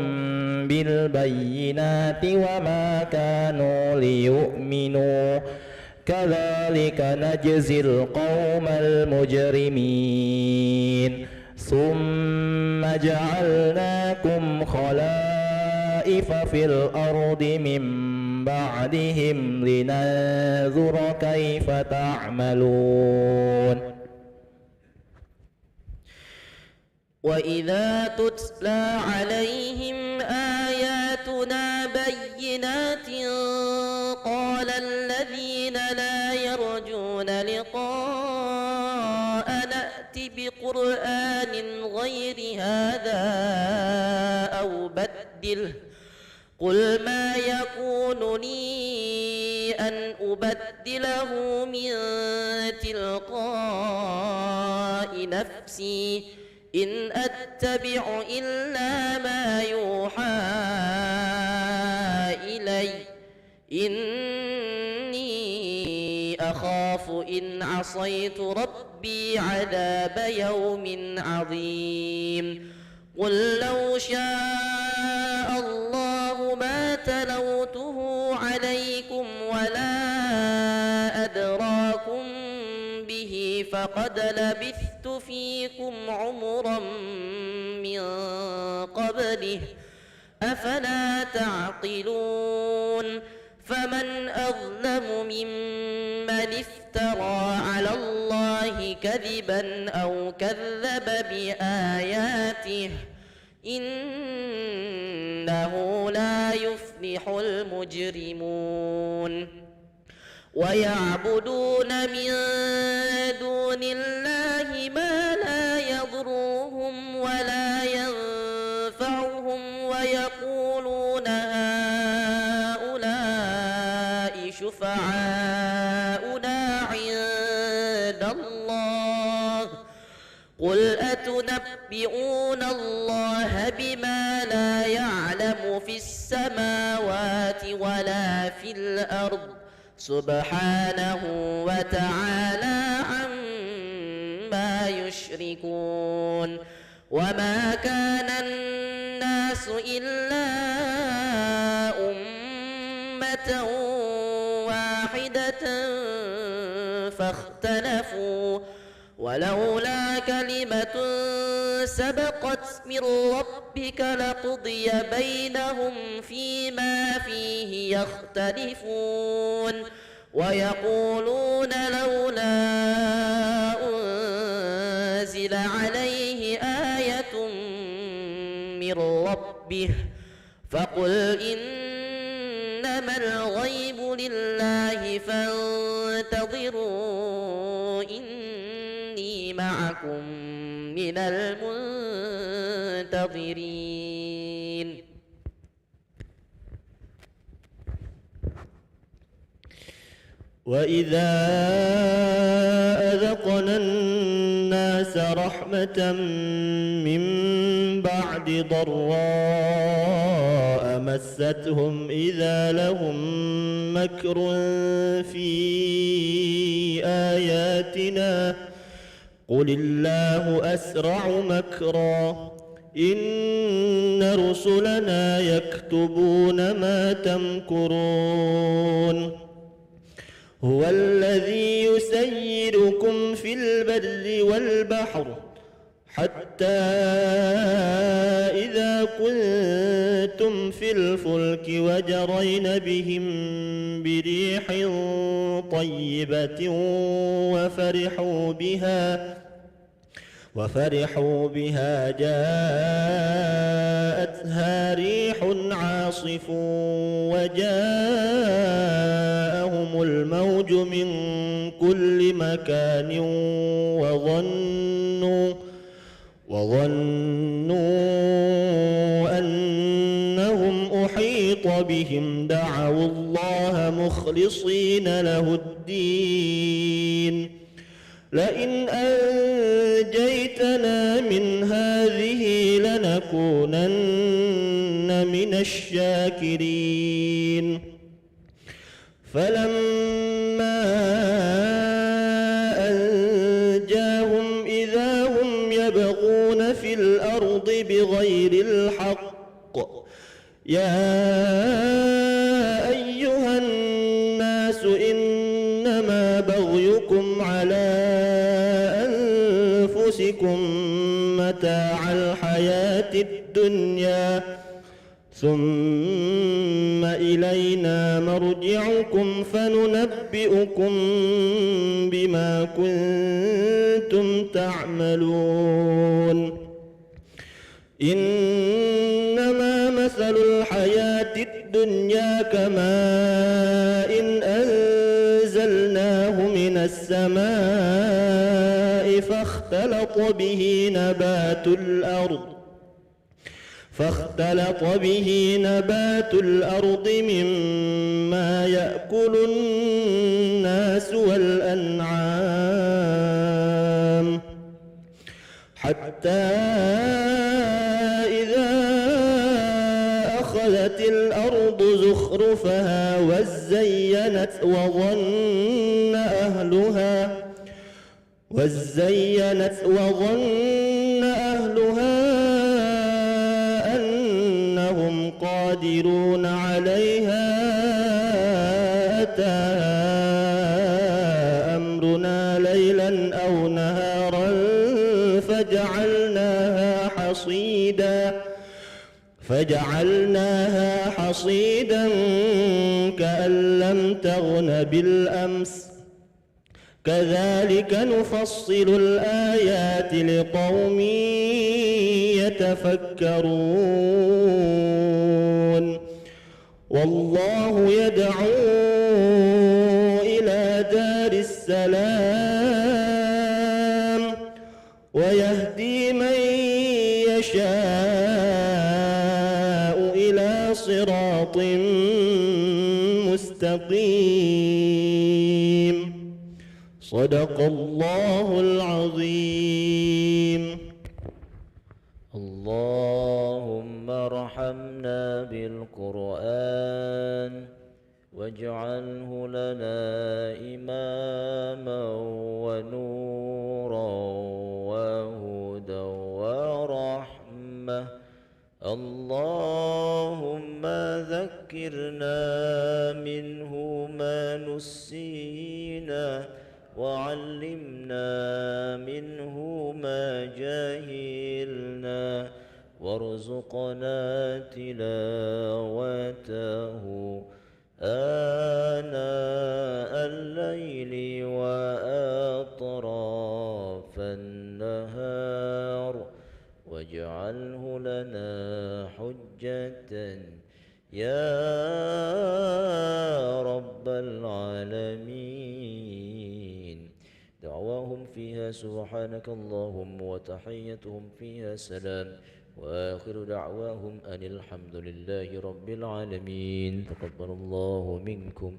بالبينات وما كانوا ليؤمنوا كذلك نجزي القوم المجرمين ثم جعلناكم خلائف في الأرض من بعدهم لننظر كيف تعملون وإذا تتلى عليهم آياتنا بينات قال الذين لا يرجون لقاء نأت بقرآن غير هذا أو بدله قل ما يكون لي أن أبدله من تلقاء نفسي إن أتبع إلا ما يوحى إلي إني أخاف إن عصيت ربي عذاب يوم عظيم قل لو شاء الله ما تلوته عليكم ولا أدراكم به فقد لبثت فيكم عمرا من قبله أفلا تعقلون فمن أظلم ممن افترى على الله كذبا أو كذب بآياته إنه لا يفلح المجرمون ويعبدون من دون الله ما لا يضرهم ولا ينفعهم ويقولون هؤلاء شفعاؤنا عند الله قل أتنبئون الله بما لا يعلم في السماوات ولا في الأرض سبحانه وتعالى عما يشركون وما كان الناس إلا أمة واحدة فاختلفوا ولولا كلمة سبقت من ربك لقضي بينهم فيما فيه يختلفون ويقولون لولا أنزل عليه آية من ربه فقل إنما الغيب لله فانتظروا إني معكم من المنتظرين وإذا أذقنا الناس رحمة من بعد ضراء مستهم إذا لهم مكر في آياتنا قل الله أسرع مكرا إن رسلنا يكتبون ما تمكرون هو الذي يسيركم في البر والبحر حتى إذا كنتم في الفلك وجرين بهم بريح طيبة وفرحوا بها جاءتها ريح عاصف وجاءهم الموج من كل مكان وظنوا أنهم أحيط بهم دعوا الله مخلصين له الدين لئن أنجيتنا من هذه لنكونن من الشاكرين فلما أنجاهم إذا هم يبغون في الأرض بغير الحق يا أيها الناس إنما بغيكم على متاع الحياة الدنيا ثم إلينا مرجعكم فننبئكم بما كنتم تعملون إنما مثل الحياة الدنيا كماء إن أنزلناه من السماء فاختلط به نبات الأرض مما يأكل الناس والأنعام حتى إذا أخذت الأرض زخرفها وزينت وظن أهلها أنهم قادرون عليها أتاها أمرنا ليلا أو نهارا فجعلناها حصيدا كأن لم تغن بالأمس كذلك نفصل الآيات لقوم يتفكرون والله يدعو إلى دار السلام ويهدي من يشاء إلى صراط مستقيم صدق الله العظيم. اللهم ارحمنا بالقرآن واجعله لنا إماما ونورا وهدى ورحمة. اللهم ذكرنا منه ما نسينا وعلمنا منه ما جهلنا وارزقنا تلاوته آناء الليل وأطراف النهار واجعله لنا حجة يا رب العالمين. دعواهم فيها سبحانك اللهم وتحيتهم فيها سلام وآخر دعواهم أن الحمد لله رب العالمين. تقبل الله منكم.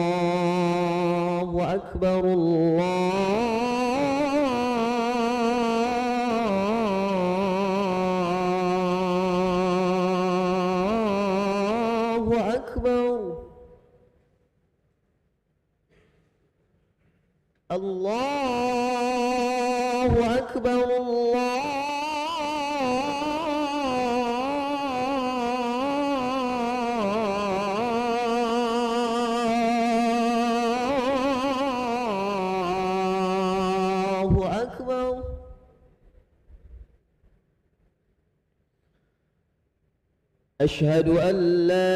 الله أكبر الله أكبر الله أكبر الله أشهد أن لا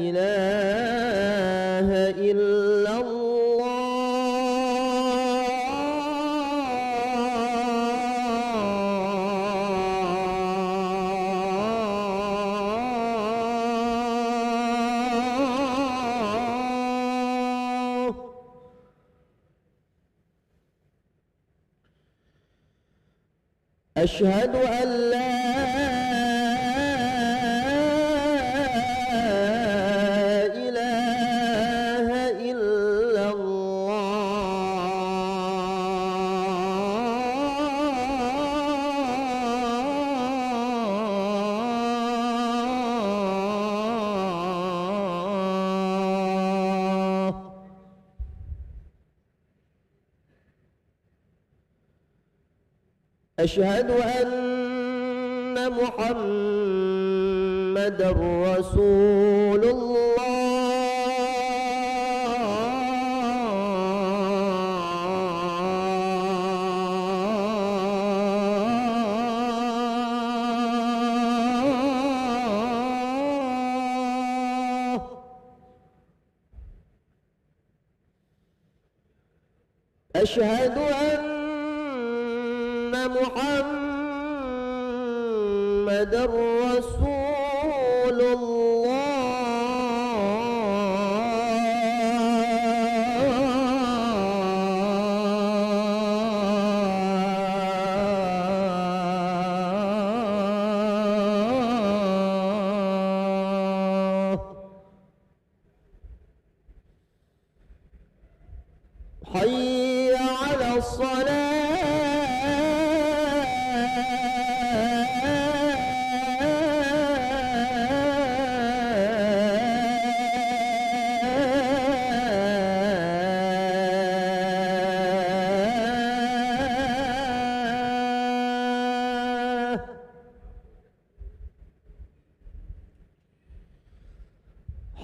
إله إلا الله. أشهد أن لا إله إلا الله. أشهد أن محمدًا رسول الله. أشهد أن محمدًا رسول الله. حي على الصلاة.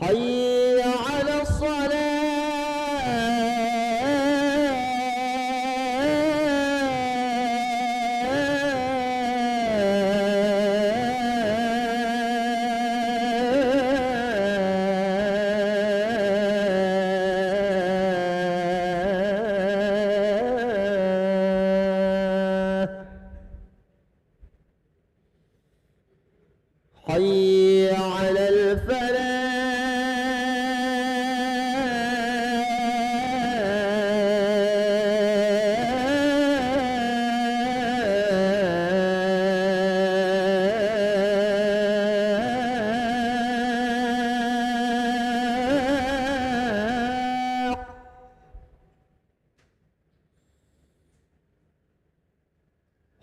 حي على الصلاة. حي على الفلاح.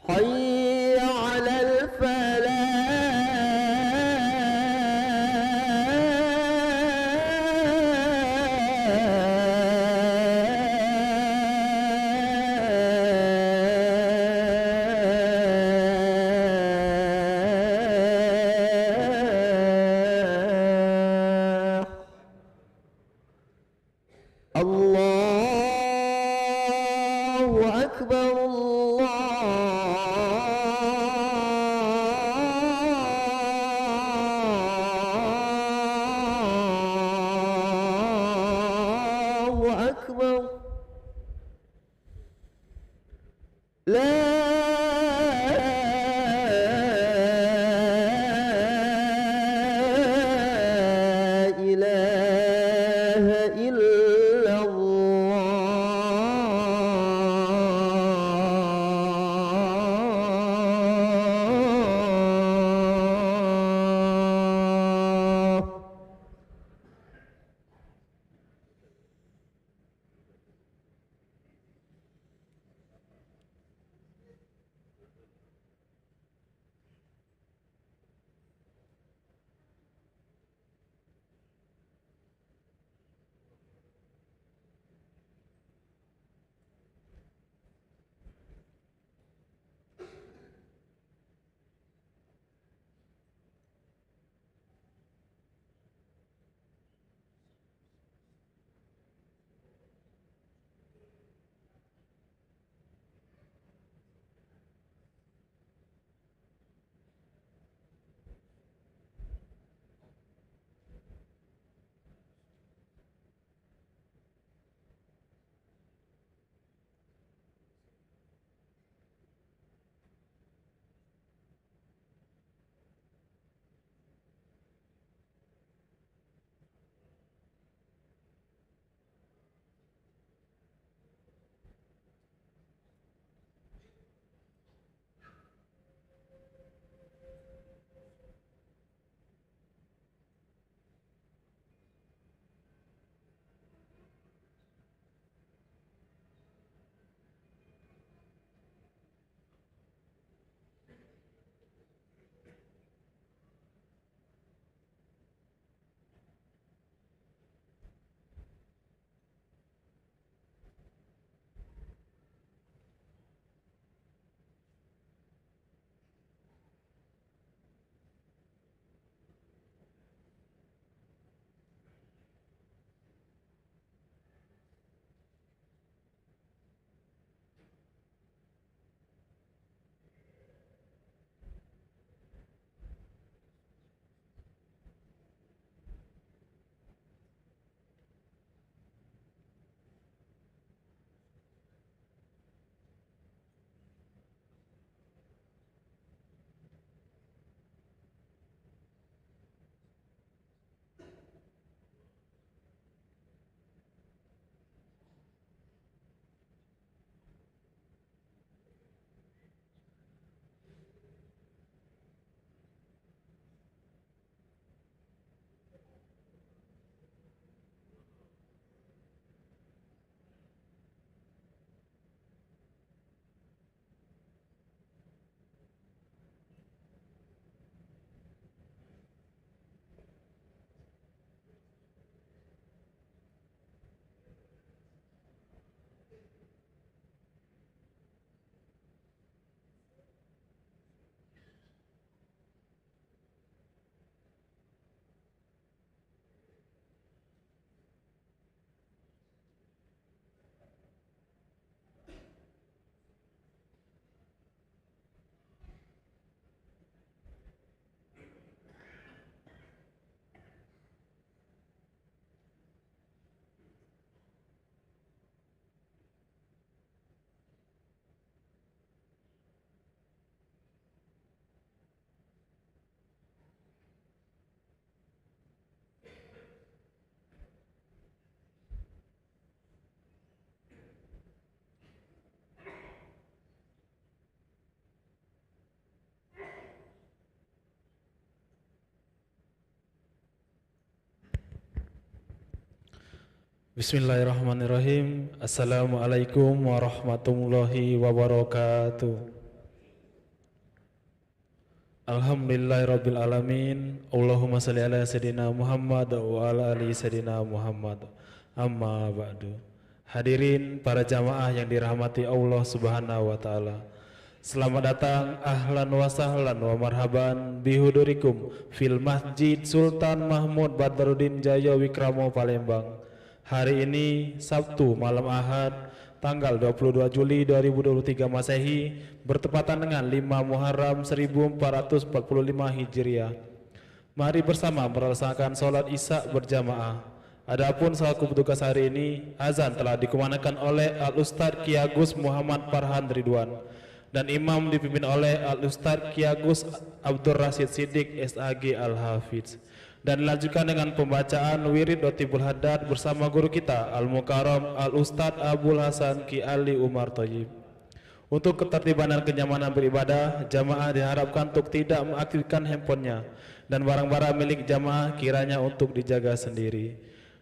حي على الفلاح. الله أكبر الله أكبر. لا إله إلا الله. Bismillahirrahmanirrahim. Assalamualaikum warahmatullahi wabarakatuh. Alhamdulillahirabbil alamin. Allahumma shalli ala sayidina Muhammad wa ala ali sayidina Muhammad. Amma ba'du. Hadirin para jamaah yang dirahmati Allah Subhanahu wa taala. Selamat datang, ahlan wa sahlan wa marhaban bihudurikum fil Masjid Sultan Mahmud Badruddin Jaya Wikramo Palembang. Hari ini Sabtu malam Ahad tanggal 22 Juli 2023 Masehi bertepatan dengan 5 Muharram 1445 Hijriah. Mari bersama merasakan sholat Isya berjamaah. Adapun selaku petugas hari ini, azan telah dikumandangkan oleh Al-Ustadz Ki Agus Muhammad Farhan Ridwan dan imam dipimpin oleh Al-Ustadz Ki Agus Abdur Rasyid Siddiq SAG Al-Hafidz. Dan dilanjutkan dengan pembacaan wirid Rotibul Haddad bersama guru kita Al-Mukarram Al-Ustadz Abul Hasan Ki Ali Umar Thayyib. Untuk ketertiban dan kenyamanan beribadah, jamaah diharapkan untuk tidak mengaktifkan handphonenya dan barang-barang milik jamaah kiranya untuk dijaga sendiri.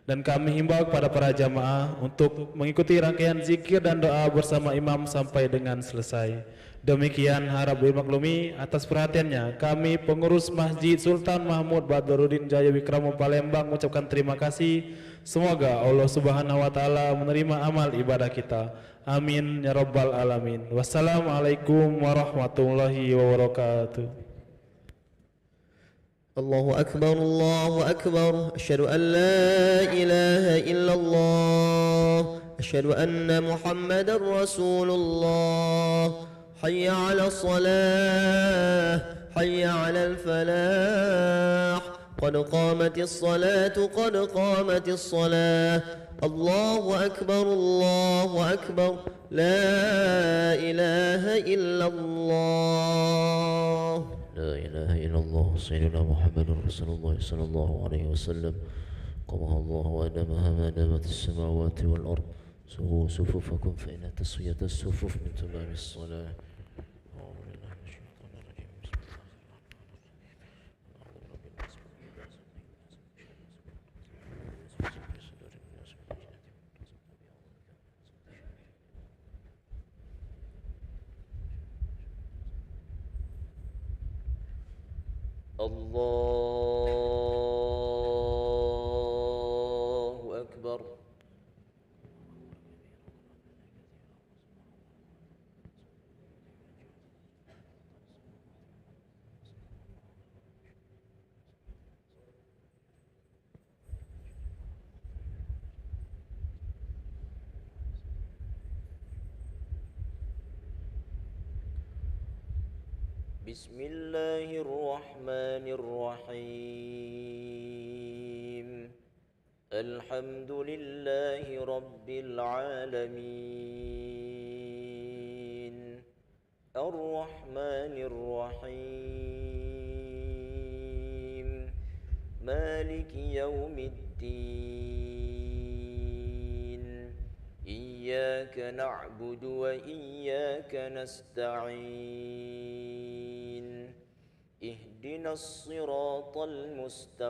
Dan kami himbau kepada para jamaah untuk mengikuti rangkaian zikir dan doa bersama imam sampai dengan selesai. Demikian harap dimaklumi atas perhatiannya. Kami pengurus Masjid Sultan Mahmud Badruddin Jaya Wikramo Palembang mengucapkan terima kasih. Semoga Allah Subhanahu wa taala menerima amal ibadah kita. Amin ya rabbal alamin. Wassalamualaikum warahmatullahi wabarakatuh. Allahu akbar, Allahu akbar. Asyhadu an la ilaha illallah. Asyhadu anna Muhammadar Rasulullah. حي على الصلاة حي على الفلاح قد قامت الصلاة قد قامت الصلاة الله أكبر الله أكبر لا إله إلا الله لا إله إلا الله سيدنا محمد رسول الله صلى الله عليه وسلم قضى الله وأدمها ما دامت السماوات والأرض سووا صفوفكم فإن تسوية الصفوف من تمام الصلاة. الله أكبر. بسم الله الرحمن الرحيم الحمد لله رب العالمين الرحمن الرحيم مالك يوم الدين إياك نعبد وإياك نستعين اهدنا الصراط المستقيم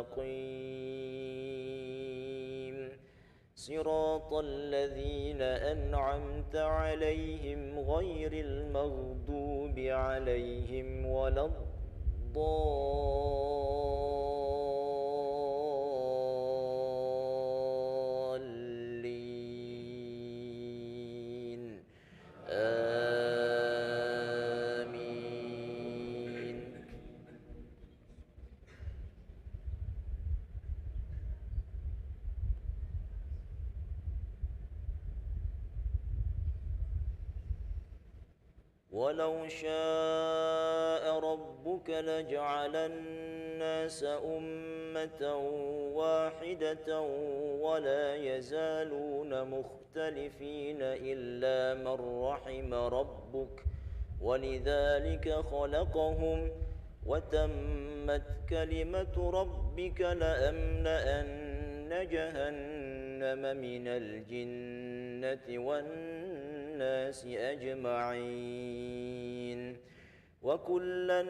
صراط الذين أنعمت عليهم غير المغضوب عليهم ولا الضالين آمين. ولو شاء ربك لجعل الناس أمة واحدة ولا يزالون مختلفين إلا من رحم ربك ولذلك خلقهم وتمت كلمة ربك لأملأن جهنم من الجنة والناس أجمعين وكلا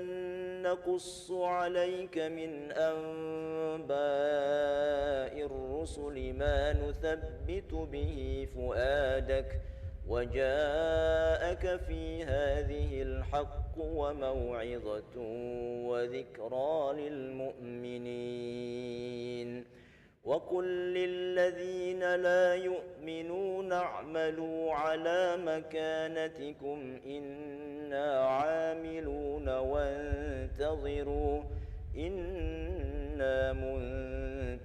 نقص عليك من أنباء الرسل ما نثبت به فؤادك وجاءك في هذه الحق وموعظة وذكرى للمؤمنين وقل للذين لا يؤمنون اعملوا على مكانتكم إنا عاملون وانتظروا إنا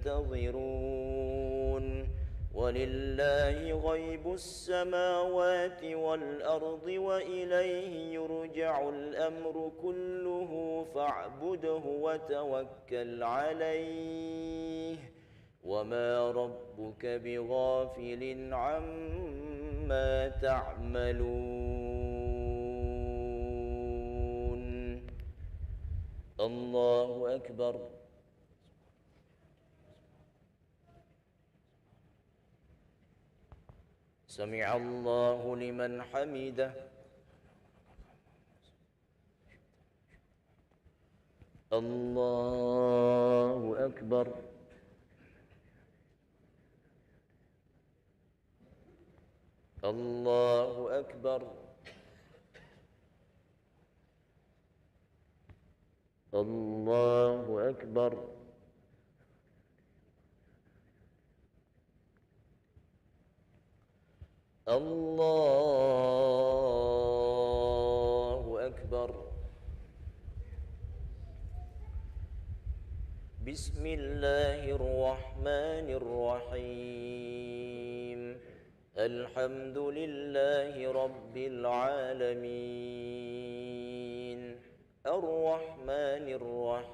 منتظرون ولله غيب السماوات والأرض وإليه يرجع الأمر كله فاعبده وتوكل عليه وما ربك بغافل عما تعملون الله أكبر سمع الله لمن حمده الله أكبر الله أكبر الله أكبر الله أكبر بسم الله الرحمن الرحيم الحمد لله رب العالمين الرحمن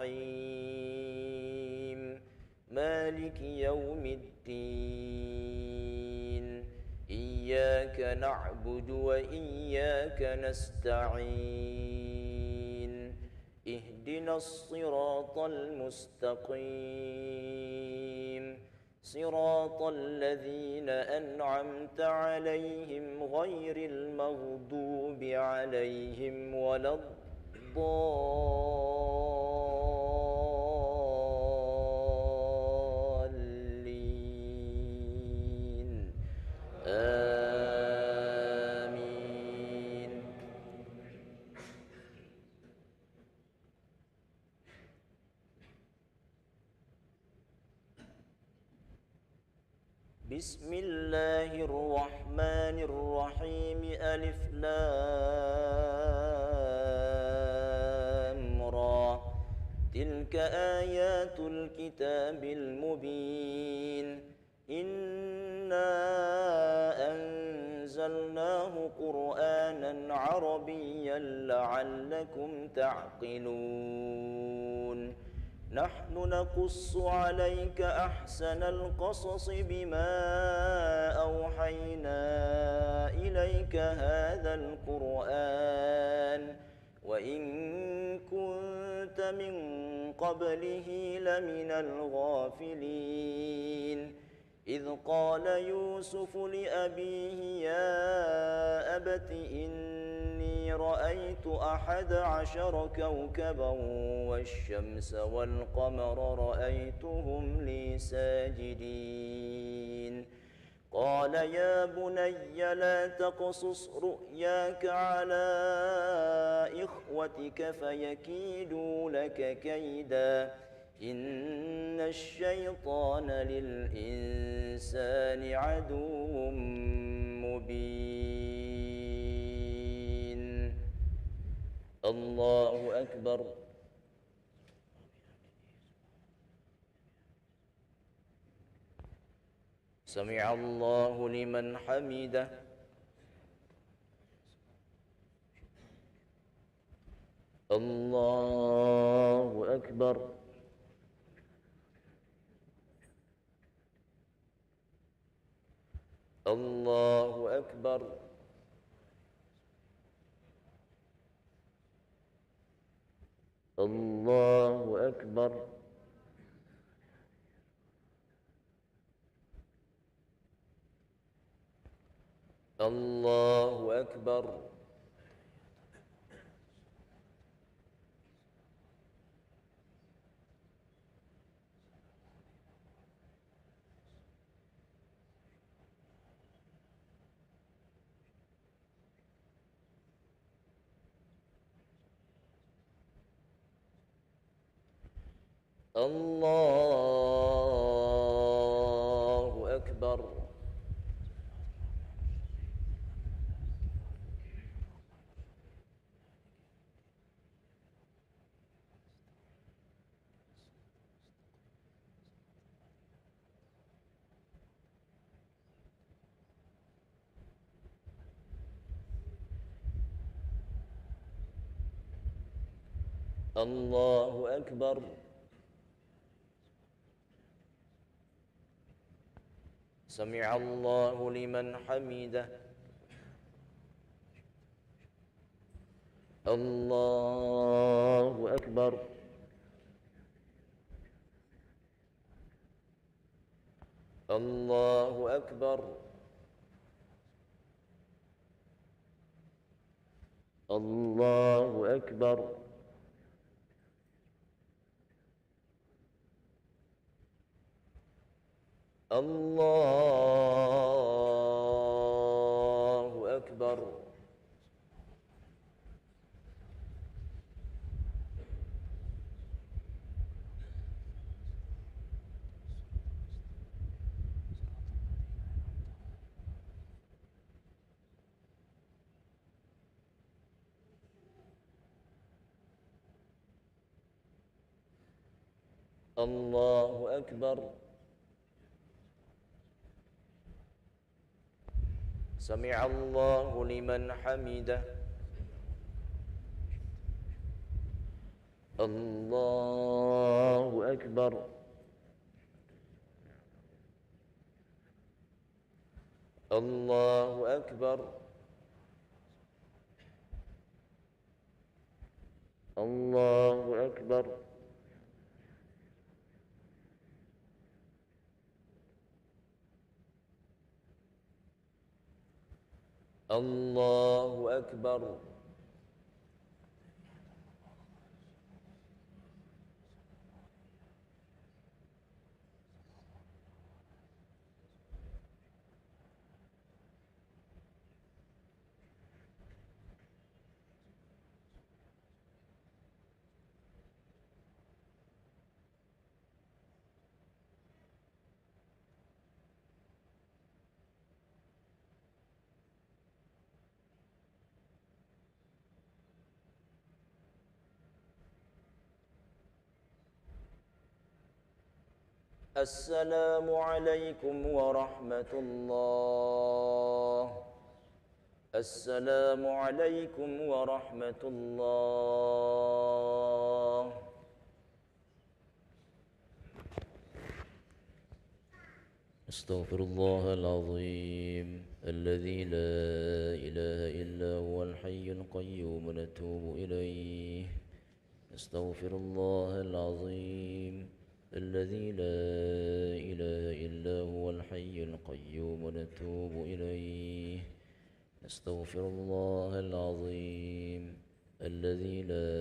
الرحيم مالك يوم الدين إياك نعبد وإياك نستعين اهدنا الصراط المستقيم صراط الذين أنعمت عليهم غير المغضوب عليهم ولا الضالين آمين بسم الله الرحمن الرحيم ألف لام را تلك آيات الكتاب المبين إنا أنزلناه قرآنا عربيا لعلكم تعقلون نحن نقص عليك أحسن القصص بما أوحينا إليك هذا القرآن وإن كنت من قبله لمن الغافلين إذ قال يوسف لأبيه يا أبت إني رأيت 11 كوكبا والشمس والقمر رأيتهم لي ساجدين قال يا بني لا تقصص رؤياك على إخوتك فيكيدوا لك كيدا إن الشيطان للإنسان عدو مبين الله أكبر سمع الله لمن حمده الله أكبر الله أكبر الله أكبر الله أكبر الله أكبر. الله أكبر. سمع الله لمن حمده. الله أكبر. الله أكبر. الله أكبر. الله أكبر. الله أكبر. سمع الله لمن حمده. الله أكبر. الله أكبر. الله أكبر. الله أكبر. السلام عليكم ورحمة الله. السلام عليكم ورحمة الله. أستغفر الله العظيم الذي لا إله إلا هو الحي القيوم نتوب إليه. أستغفر الله العظيم الذي لا إله إلا هو الحي القيوم نتوب إليه. أستغفر الله العظيم الذي لا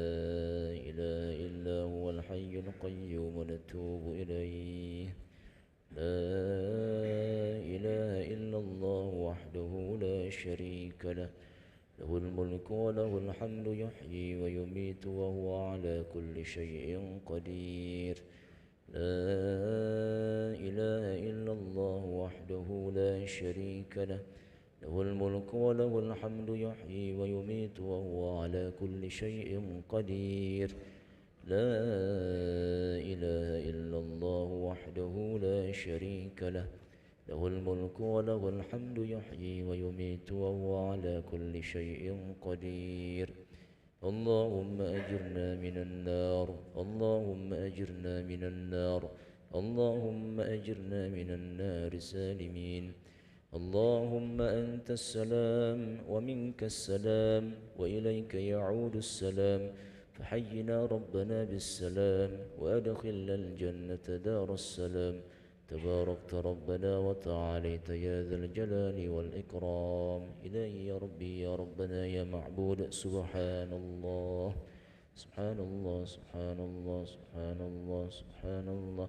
إله إلا هو الحي القيوم نتوب إليه. لا إله إلا الله وحده لا شريك له له الملك وله الحمد يحيي ويميت وهو على كل شيء قدير. لا إله إلا الله وحده لا شريك له له الملك وله الحمد يحيي ويميت وهو على كل شيء قدير. لا إله إلا الله وحده لا شريك له له الملك وله الحمد يحيي ويميت وهو على كل شيء قدير. اللهم أجرنا من النار. اللهم أجرنا من النار. اللهم أجرنا من النار سالمين. اللهم أنت السلام ومنك السلام وإليك يعود السلام. فحينا ربنا بالسلام وأدخلنا الجنة دار السلام. تباركت ربنا وتعاليت يا ذا الجلال والإكرام. إلهي يا ربي يا ربنا يا معبود. سبحان الله سبحان الله سبحان الله سبحان الله سبحان الله.